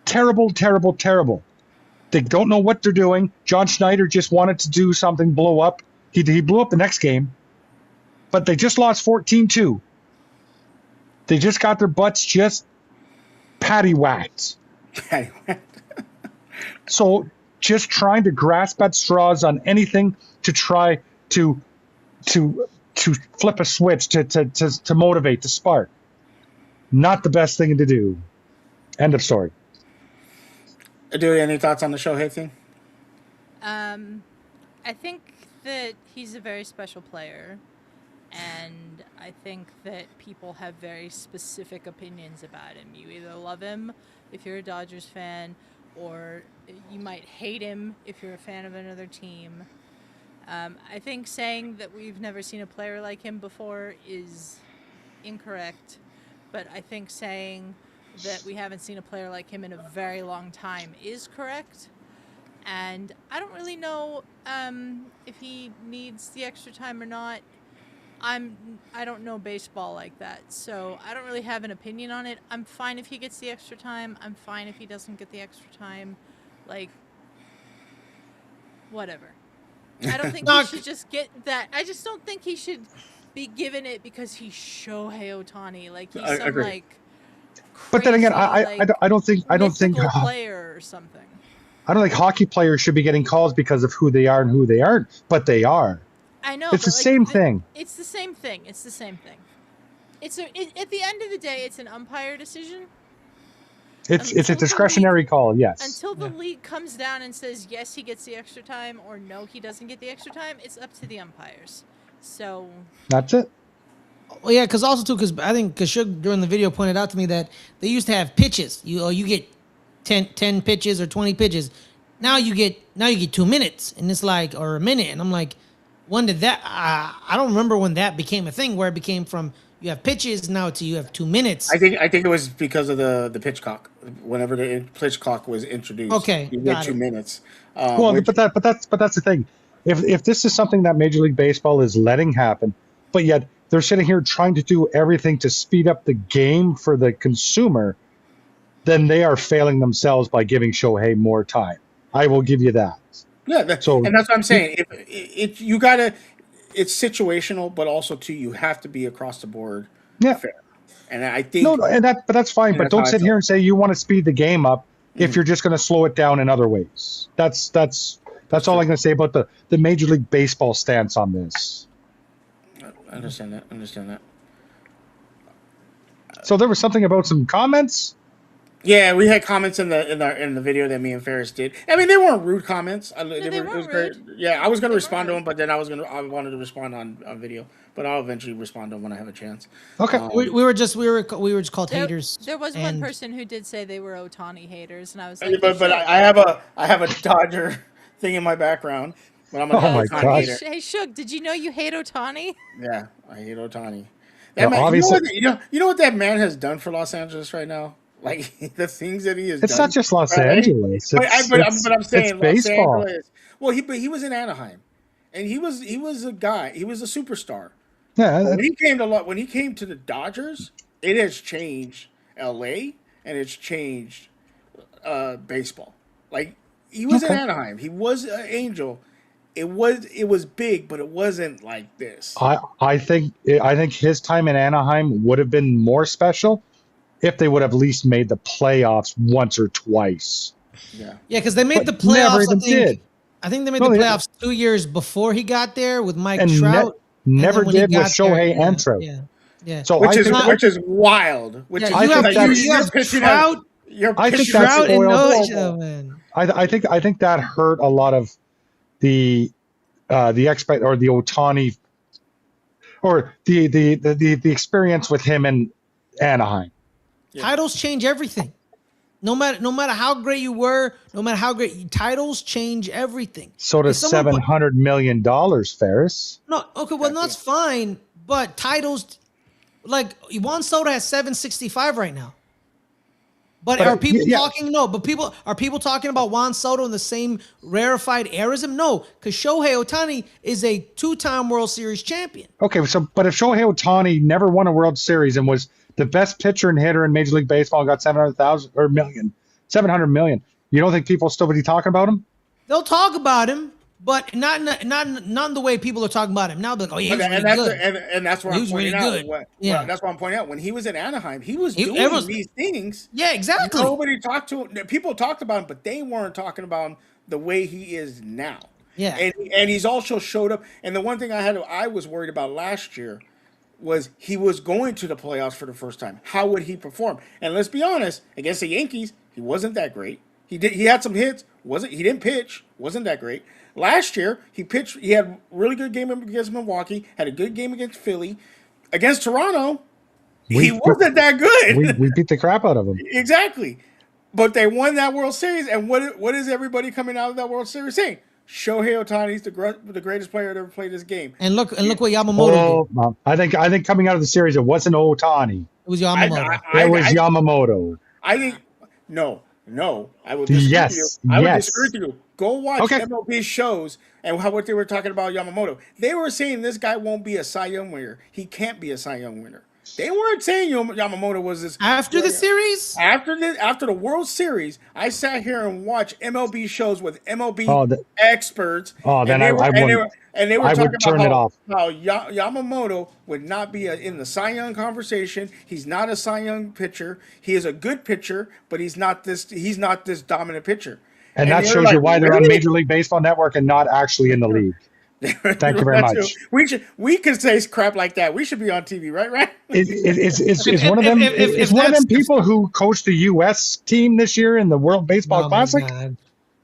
Terrible, terrible, terrible. They don't know what they're doing. John Schneider just wanted to do something, blow up. He blew up the next game. But they just lost 14-2. They just got their butts just patty whacked. So just trying to grasp at straws on anything to try to flip a switch, to motivate, to spark. Not the best thing to do. End of story. Do any thoughts on the Shohei thing? I think that he's a very special player, and I think that people have very specific opinions about him. You either love him if you're a Dodgers fan, or you might hate him if you're a fan of another team. I think saying that we've never seen a player like him before is incorrect, but I think saying that we haven't seen a player like him in a very long time is correct. And I don't really know if he needs the extra time or not. I don't know baseball like that, so I don't really have an opinion on it. I'm fine if he gets the extra time. I'm fine if he doesn't get the extra time. Like, whatever. I don't think he should just get that. I just don't think he should be given it because he's Shohei Ohtani. Like, he's some agree. like crazy, But then again, I don't think mythical player or something. I don't think hockey players should be getting calls because of who they are and who they aren't, but they are. I know. It's the same thing. It's the same thing. It's the same thing. At the end of the day, it's an umpire decision. It's a discretionary call, yes. Until the league comes down and says, yes, he gets the extra time, or no, he doesn't get the extra time, it's up to the umpires. So That's it. Well, yeah, because I think Suge during the video pointed out to me that they used to have pitches. You get 10 pitches or 20 pitches. Now you get 2 minutes, and it's like, or a minute, and I'm like, when did that? I don't remember when that became a thing where it became from you have pitches now to you have 2 minutes. I think it was because of the pitch clock. Whenever the pitch clock was introduced, Okay, you get got 2 it. minutes. Well, but that's the thing. If this is something that Major League Baseball is letting happen, but yet they're sitting here trying to do everything to speed up the game for the consumer, then they are failing themselves by giving Shohei more time. I will give you that. Yeah, So- and that's what I'm saying. If you gotta, it's situational, but also too, you have to be across the board Yeah. fair. And I think No, but that's fine. And But that's don't how I sit feel. here and say you want to speed the game up if you're just going to slow it down in other ways. That's all I'm going to say about the Major League Baseball stance on this. I understand that. So there was something about some comments. Yeah, we had comments in the video that me and Ferris did. I mean, they weren't rude comments. they It was weren't very- rude. yeah, I was going to They respond to weren't them, but then I wanted to respond on video. But I'll eventually respond to them when I have a chance. Okay. we were just called There, haters. there was one and- person who did say they were Ohtani haters, and I was like, But I have a Dodger thing in my background. But I'm a Oh my Ohtani gosh. hater. Hey, Suge, did you know you hate Otani? Yeah, I hate Ohtani. Well, That man, obviously- you know what that man has done for Los Angeles right now? Like the things that he has It's done. not just Los right? Angeles. But I'm saying it's Los baseball. Angeles. Well, he was in Anaheim, and he was a guy. He was a superstar. Yeah. When he came to the Dodgers, it has changed L.A. and it's changed baseball. Like he was in Okay. Anaheim. He was an Angel. It was big, but it wasn't like this. I think his time in Anaheim would have been more special if they would have at least made the playoffs once or twice. Yeah. Yeah, because they made But the playoffs. never even did. I think they made No, the they- playoffs 2 years before he got there with Mike And Trout. never and then when he did with got there, Shohei and Trout. Yeah. So Which I is think, wild. Which Yeah, is I you think have, that's- you have pitching Trout, You're I think pitching that's Trout and spoiled. no, man. I think that hurt a lot of the expect or the Ohtani or the experience with him in Anaheim. Yeah. Titles change everything. No matter how great you were, no matter how great titles change everything. So does If someone put- $700 million, Ferris. No, okay, well that's fine, but titles like Juan Soto has 765 right now. But are people yeah. talking? No, but are people talking about Juan Soto in the same rarefied era as him? No, because Shohei Ohtani is a 2-time World Series champion. Okay, but if Shohei Ohtani never won a World Series and was the best pitcher and hitter in Major League Baseball and got 700,000 or million, 700 million, you don't think people still would be talking about him? They'll talk about him, but not the way people are talking about him now. Like, oh yeah, he was And really that's good. and that's what He I'm was really pointing out. good. Well, Yeah, that's what I'm pointing out. When he was in Anaheim, he was he, doing everyone's, these things. yeah, exactly. Nobody talked to him. People talked about him, but they weren't talking about him the way he is now. Yeah, And he's also showed up. And the one thing I was worried about last year was he was going to the playoffs for the first time. How would he perform? And let's be honest, against the Yankees, he wasn't that great. He had some hits. He didn't pitch. Wasn't that great. Last year, he pitched. He had a really good game against Milwaukee. Had a good game against Philly. Against Toronto, he wasn't that good. We beat the crap out of him. Exactly. But they won that World Series, and what is everybody coming out of that World Series saying? Shohei Ohtani is the greatest player that ever played this game. and look what Yamamoto did. I think coming out of the series, it wasn't Ohtani. It was Yamamoto. It was Yamamoto. I think no. I would disagree with you. I would disagree with you. Go watch MLB shows and what they were talking about Yamamoto. They were saying this guy won't be a Cy Young winner. He can't be a Cy Young winner. They weren't saying Yamamoto was this After the series? After the World Series, I sat here and watched MLB shows with MLB experts. Then they were talking about how Yamamoto would not be in the Cy Young conversation. He's not a Cy Young pitcher. He is a good pitcher, but he's not this dominant pitcher. And that shows you why they're on Major League Baseball Network and not actually in the league. Thank you very much. We can say crap like that. We should be on TV, right? It's one of them. It's one of them people who coached the U.S. team this year in the World Baseball Classic.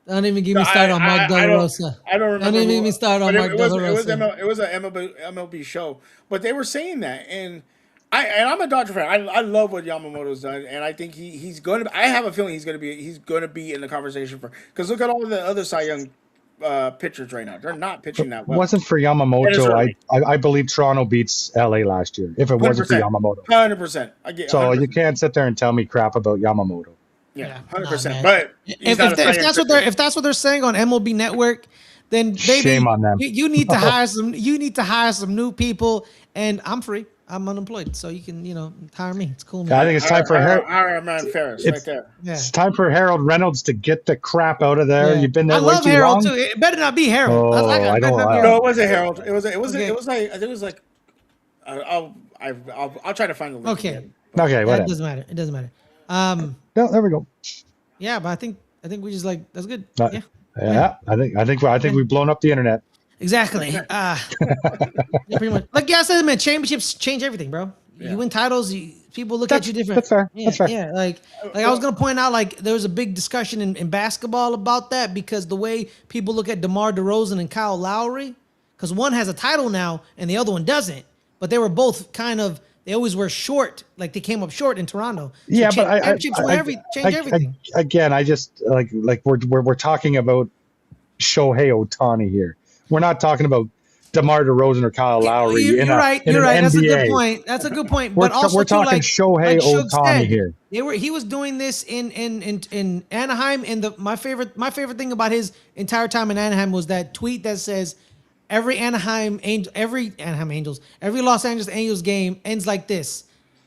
Don't even get me started on Mark De La Rosa. I don't remember. Don't even get me started on Mark De La Rosa. It was an MLB show, but they were saying that, and I'm a Dodger fan. I love what Yamamoto's done, and I think he's going to. I have a feeling he's going to be in the conversation because look at all the other Cy Young pitchers right now. They're not pitching that well. It wasn't for Yamamoto. I believe Toronto beats LA last year. If it wasn't for Yamamoto, 100%. So you can't sit there and tell me crap about Yamamoto. Yeah, 100%. But if that's what they're saying on MLB Network, then baby, shame on them. You need to hire some. You need to hire some new people, and I'm free. I'm unemployed, so you can hire me. It's cool. Man. I think it's time for Harold Ferris right there. Yeah. It's time for Harold Reynolds to get the crap out of there. Yeah. You've been there I way love too Harold long. too. It better not be Harold. Oh, I don't. No, it wasn't Harold. It was like I think it was like. I'll try to find the link. Okay. Okay, whatever. It doesn't matter. It doesn't matter. No, there we go. Yeah, but I think we just that's good. Yeah. I think we've blown up the internet. Exactly. Yeah, pretty much. Like I said, man, championships change everything, bro. Yeah. You win titles, people look at you different. That's fair. Yeah, that's fair. Yeah, like I was gonna point out, like there was a big discussion in basketball about that because the way people look at DeMar DeRozan and Kyle Lowry, because one has a title now and the other one doesn't, but they were both they always were short, like they came up short in Toronto. So yeah, but championships change everything. Again, I just like we're talking about Shohei Ohtani here. We're not talking about DeMar DeRozan or Kyle Lowry. You're right. That's a good point. But we're talking Shohei Ohtani here. He was doing this in Anaheim. And my favorite thing about his entire time in Anaheim was that tweet that says every Los Angeles Angels game ends like this.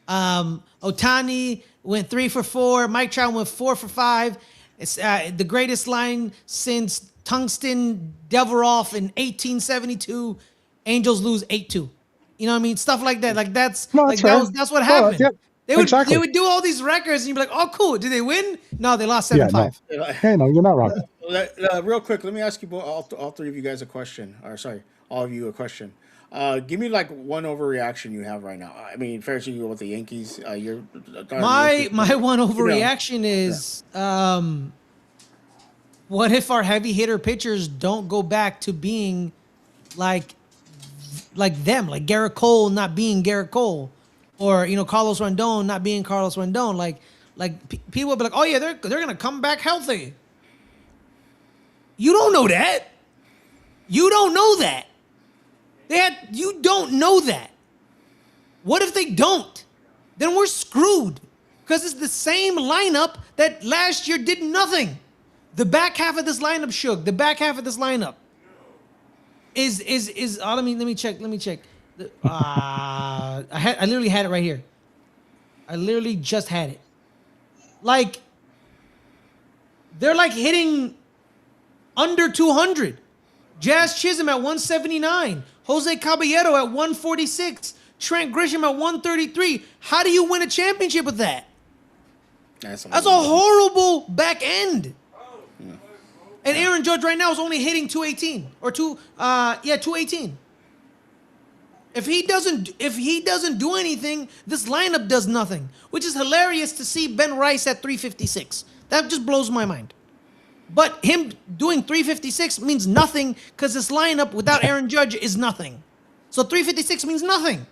Ohtani went 3 for 4. Mike Trout went 4 for 5. It's the greatest line since Tungsten Deveroff in 1872. Angels lose 8-2. You know what I mean? Stuff like that. Like that's what happened. Yeah, they would do all these records and you'd be like, oh cool. Did they win? No, they lost 7-5. Hey, no, you're not wrong. Real quick, let me ask you all three of you guys a question. Or sorry, all of you a question. Give me like one overreaction you have right now. I mean, Ferris, you go with the Yankees. My one overreaction is what if our heavy hitter pitchers don't go back to being like them, like Garrett Cole not being Garrett Cole, or Carlos Rendon not being Carlos Rendon. Like people will be like, oh yeah, they're gonna come back healthy. You don't know that. You don't know that. You don't know that. What if they don't? Then we're screwed because it's the same lineup that last year did nothing. The back half of this lineup shook. The back half of this lineup is. Let me check. I literally had it right here. I literally just had it. Like they're like hitting under 200. Jazz Chisholm at 179. Jose Caballero at 146. Trent Grisham at 133. How do you win a championship with that? That's a horrible back end. And Aaron Judge right now is only hitting 218 or 218. If he doesn't do anything, this lineup does nothing, which is hilarious to see Ben Rice at 356. That just blows my mind. But him doing 356 means nothing because this lineup without Aaron Judge is nothing. So 356 means nothing.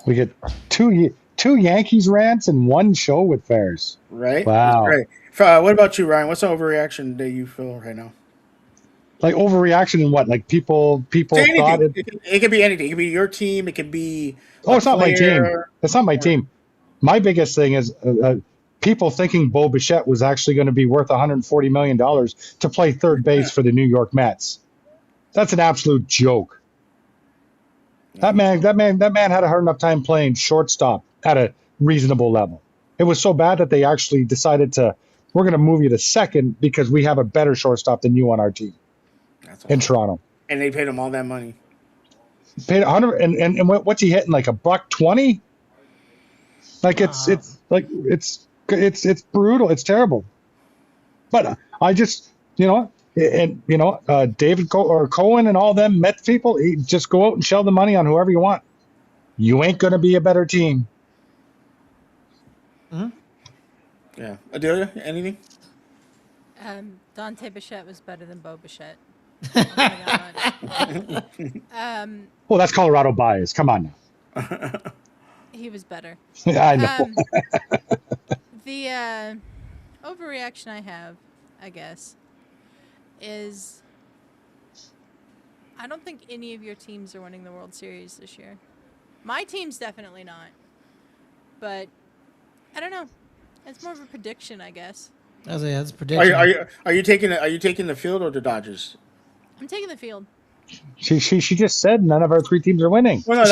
We get two Yankees rants and one show with Ferris. Right? Wow. Great. What about you, Ryan? What's the overreaction that you feel right now? Like overreaction in what? Like people thought it could be anything. It could be your team. It could be. It's not my team. It's not my team. My biggest thing is people thinking Bo Bichette was actually going to be worth $140 million to play third base for the New York Mets. That's an absolute joke. That man had a hard enough time playing shortstop at a reasonable level. It was so bad that they actually decided we're going to move you to second because we have a better shortstop than you on our team in Toronto. And they paid him all that money. Paid 100 and what's he hitting, like $120? Like it's brutal. It's terrible. But I just David Cohen and all them Mets people, just go out and shell the money on whoever you want. You ain't going to be a better team. Mm-hmm. Yeah. Adelia, anything? Dante Bichette was better than Bo Bichette. Well, that's Colorado bias. Come on now. He was better. I know. The overreaction I have, I guess, is I don't think any of your teams are winning the World Series this year. My team's definitely not. But I don't know. It's more of a prediction, I guess. That's a prediction. Are you taking the field or the Dodgers? I'm taking the field. She just said none of our three teams are winning. Well,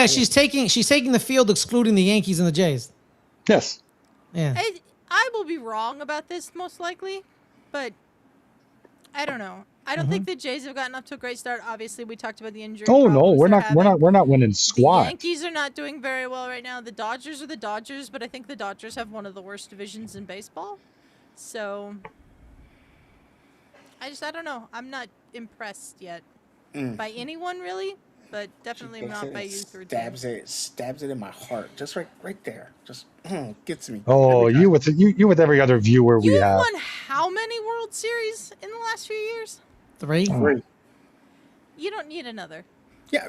she's taking the field, excluding the Yankees and the Jays. Yes. Yeah. I will be wrong about this most likely, but I don't know. I don't think the Jays have gotten off to a great start. Obviously, we talked about the injury. Oh no, we're not winning squat. The Yankees are not doing very well right now. The Dodgers are the Dodgers, but I think the Dodgers have one of the worst divisions in baseball. So I don't know. I'm not impressed yet by anyone really, but definitely not by you through stabs it in my heart, just right there, just gets me. Oh, you with every other viewer we have. You've won how many World Series in the last few years? 3. You don't need another. Yeah,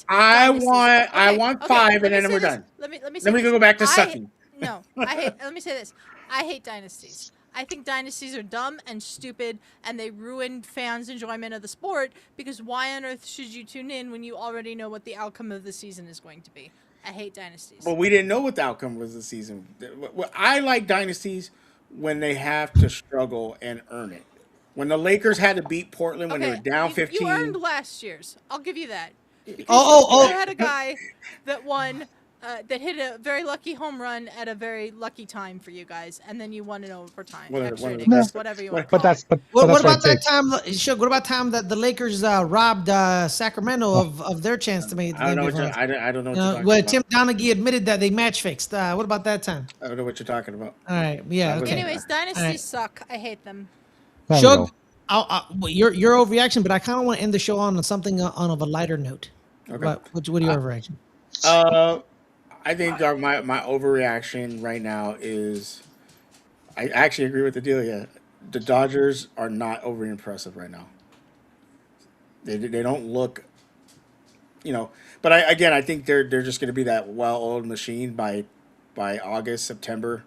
I want 5, and then we're done. Let me say. Then we can go back to sucking. Let me say this. I hate dynasties. I think dynasties are dumb and stupid, and they ruin fans' enjoyment of the sport, because why on earth should you tune in when you already know what the outcome of the season is going to be? I hate dynasties. Well, we didn't know what the outcome was of the season. I like dynasties when they have to struggle and earn it. When the Lakers had to beat Portland when they were down 15. You earned last year's. I'll give you that. You had a guy that won... that hit a very lucky home run at a very lucky time for you guys, and then you won in overtime. Whatever you want. What about that time that the Lakers robbed Sacramento of their chance to make? I don't know what you're talking about. Where Tim Donaghy admitted that they match fixed. What about that time? I don't know what you're talking about. All right, yeah. Okay. Anyways, dynasties suck. I hate them. Shug, your overreaction, but I kind of want to end the show on something of a lighter note. Okay. What are your overreaction? I think my overreaction right now is, I actually agree with Adelia. The Dodgers are not overly impressive right now. They don't look, But I think they're just going to be that well-oiled machine by August, September.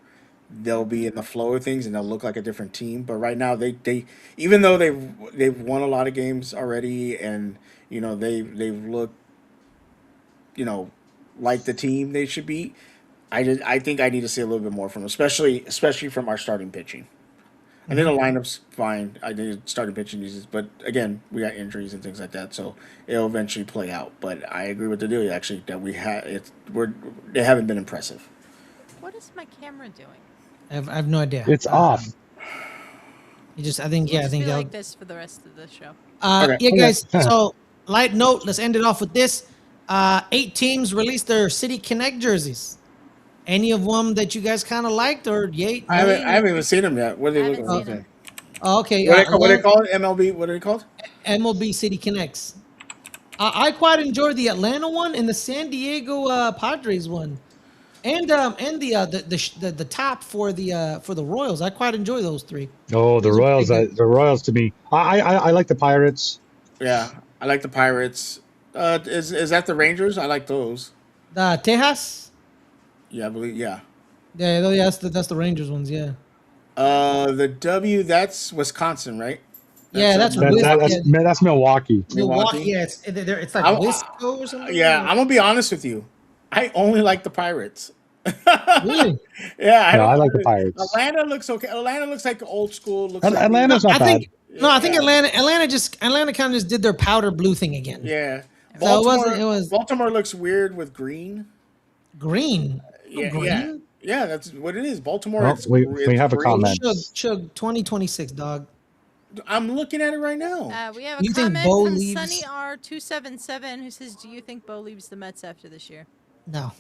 They'll be in the flow of things and they'll look like a different team. But right now they even though they've won a lot of games already, and they've looked like the team they should be. I think I need to see a little bit more from them, especially from our starting pitching. I think the lineup's fine. I think starting pitching uses, but again, we got injuries and things like that, so it'll eventually play out. But I agree with Adelia actually that they haven't been impressive. What is my camera doing? I have no idea. It's off. I think We'll just be they'll. like this for the rest of the show. Okay. Yeah, Okay. guys. So, light note. Let's end it off with this. 8 teams released their City Connect jerseys. Any of them that you guys kind of liked, or yay? I haven't even seen them yet. What do I they look haven't like? seen them. Okay. What they call it? MLB. What are they called? MLB City Connects. I quite enjoy the Atlanta one and the San Diego Padres one, and the top for the Royals. I quite enjoy those 3. Oh, the Those are pretty Royals. good. The Royals to me. I like the Pirates. Yeah, I like the Pirates. Is that the Rangers? I like those. The Tejas. Yeah, I believe. Yeah. Yeah, that's the Rangers ones. Yeah. The W. That's Wisconsin, right? Yeah, That's that's That's Milwaukee. Milwaukee. Milwaukee. Yeah, it's like I'm, Wisco or something. yeah, I'm gonna be honest with you. I only like the Pirates. Really? Yeah, No, I like the Pirates. Atlanta looks okay. Atlanta looks like old school. Looks like Atlanta's not I bad. think I think Yeah. Atlanta kind of just did their powder blue thing again. Yeah. So Baltimore, it was Baltimore looks weird with green. green. Yeah, Green? yeah, yeah. That's what it is. Baltimore. Well, we it's have a green. comment. Chug 2026, dog. I'm looking at it right now. We have a You think comment Bo from leaves? Sunny R277 who says, "Do you think Bo leaves the Mets after this year?" No.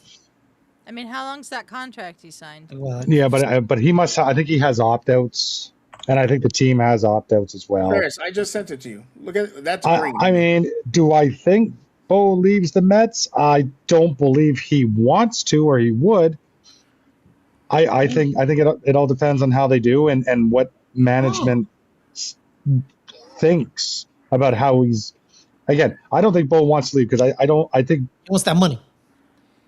I mean, how long's that contract he signed? Well, Yeah, but he must. I think he has opt-outs, and I think the team has opt-outs as well. Ferris, I just sent it to you. Look at that's I, green. I mean, do I think Bo leaves the Mets? I don't believe he wants to or he would. I think it all depends on how they do and what management thinks about how he's. Again, I don't think Bo wants to leave because I think, he wants that money.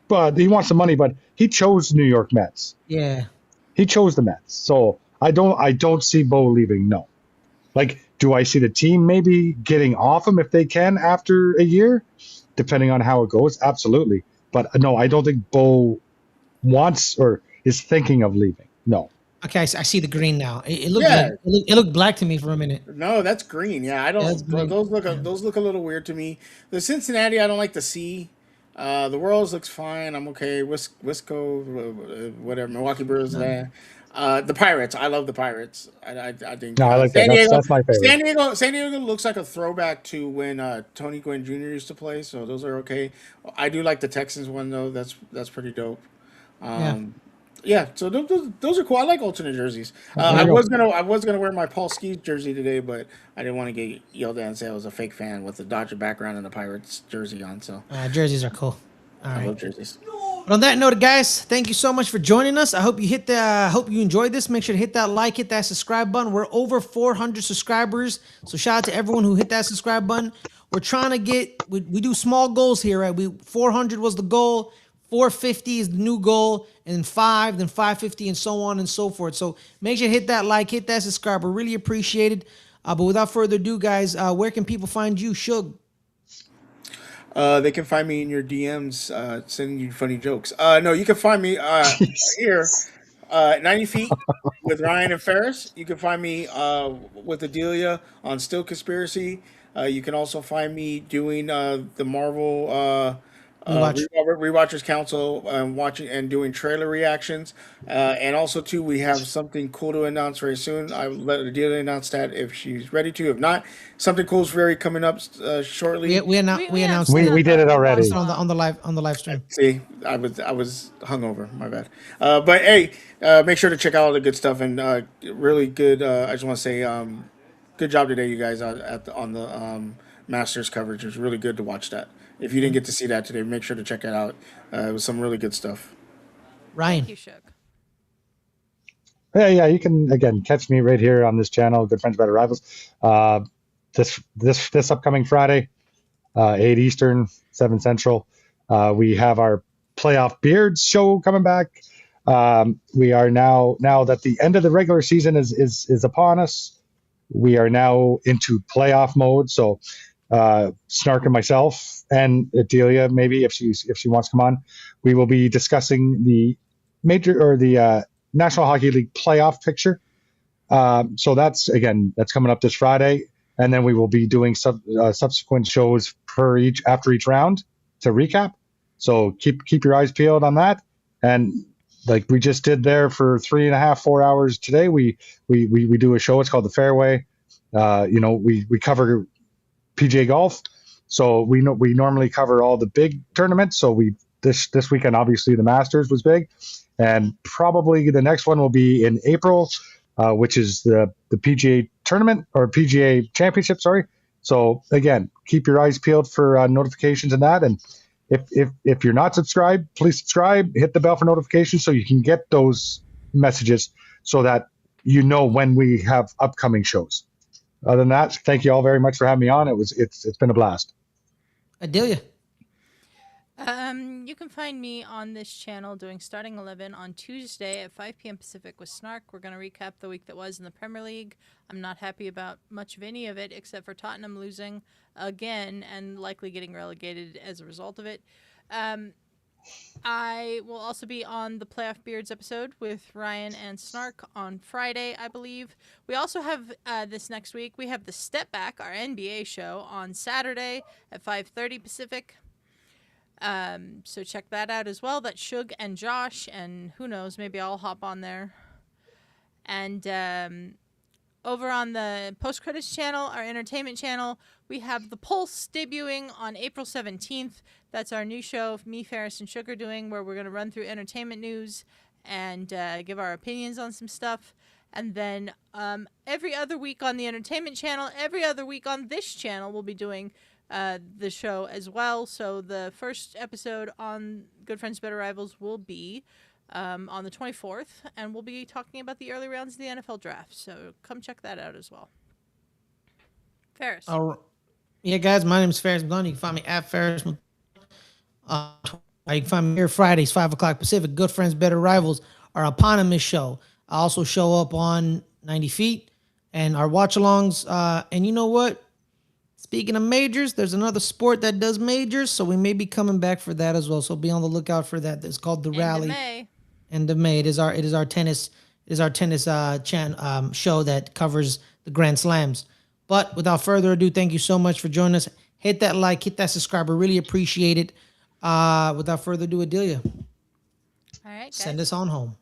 but he wants the money. But he chose New York Mets. Yeah. He chose the Mets, so I don't see Bo leaving. No. Like, do I see the team maybe getting off him if they can after a year, depending on how it goes? Absolutely. But no, I don't think Bo wants or is thinking of leaving. No. Okay, I see the green now. It looked Yeah. it looked black to me for a minute. No, that's green. Yeah, I That's don't. green. Those look a little weird to me. The Cincinnati, I don't like to see. The Royals looks fine. I'm okay. Wisco, whatever. Milwaukee Brewers. The Pirates. I love the Pirates. I think. No, I like that. That's my favorite. San Diego looks like a throwback to when Tony Gwynn Jr. used to play. So those are okay. I do like the Texans one though. That's pretty dope. Yeah, so those are cool. I like alternate jerseys. I was gonna wear my Paul Skees jersey today, but I didn't want to get yelled at and say I was a fake fan with the Dodger background and the Pirates jersey on. So Jerseys are cool. All I right. love jerseys. But on that note, guys, thank you so much for joining us. I hope you enjoyed this. Make sure to hit that like, hit that subscribe button. We're over 400 subscribers, so shout out to everyone who hit that subscribe button. We're trying to we do small goals here, right? 400 was the goal, 450 is the new goal, and then 550, and so on and so forth. So make sure to hit that like, hit that subscribe. We really appreciate it. But without further ado, guys, where can people find you, Suge? They can find me in your DMs, sending you funny jokes. No, you can find me here, 90 Feet with Ryan and Ferris. You can find me with Adelia on Still Conspiracy. You can also find me doing the Marvel Rewatchers Council, watching and doing trailer reactions. And also, too, we have something cool to announce very soon. I will let Adelia announce that if she's ready to. If not, something cool is very coming up shortly. We announced We did it already. it on the live stream. See, I was hungover. My bad. But hey, make sure to check out all the good stuff and really good. I just want to say, good job today, you guys, on the Masters coverage. It was really good to watch that. If you didn't get to see that today, make sure to check it out. It was some really good stuff. Ryan. Thank you, Suge. Yeah, you can again catch me right here on this channel, Good Friends Better Rivals. This upcoming Friday, 8 Eastern, 7 Central. We have our playoff beards show coming back. We are now that the end of the regular season is upon us. We are now into playoff mode. So Snark and myself and Adelia, maybe if she wants to come on, we will be discussing the National Hockey League playoff picture. So that's coming up this Friday, and then we will be doing subsequent shows after each round to recap. So keep your eyes peeled on that, and like we just did there for 3.5, 4 hours today. We do a show. It's called the Fairway. We cover PGA golf. So we normally cover all the big tournaments. So this weekend, obviously the Masters was big, and probably the next one will be in April, which is the PGA tournament or PGA championship. Sorry. So again, keep your eyes peeled for notifications and that. And if you're not subscribed, please subscribe. Hit the bell for notifications so you can get those messages so that you know when we have upcoming shows. Other than that, thank you all very much for having me on. It's been a blast. Adelia. You can find me on this channel doing Starting 11 on Tuesday at 5 p.m. Pacific with Snark. We're going to recap the week that was in the Premier League. I'm not happy about much of any of it except for Tottenham losing again and likely getting relegated as a result of it. I will also be on the Playoff Beards episode with Ryan and Snark on Friday, I believe. We also have this next week, we have the Step Back, our NBA show, on Saturday at 5:30 Pacific. So check that out as well. That's Suge and Josh, and who knows, maybe I'll hop on there. And over on the Post Credits channel, our entertainment channel, we have The Pulse debuting on April 17th. That's our new show, me, Ferris, and Sugar doing, where we're going to run through entertainment news and give our opinions on some stuff. And then every other week on the entertainment channel, every other week on this channel, we'll be doing the show as well. So the first episode on Good Friends, Better Rivals will be on the 24th, and we'll be talking about the early rounds of the NFL draft. So come check that out as well. Ferris. Yeah, guys, my name is Ferris Blunt. You can find me at Ferris. You can find me here Fridays, 5 o'clock Pacific. Good Friends, Better Rivals, our eponymous show. I also show up on 90 Feet and our watch-alongs. And you know what? Speaking of majors, there's another sport that does majors, so we may be coming back for that as well. So be on the lookout for that. It's called the Rally. End of May. It is our tennis show that covers the Grand Slams. But without further ado, thank you so much for joining us. Hit that like, hit that subscribe. I really appreciate it. Without further ado, Adelia, all right, guys. Send us on home.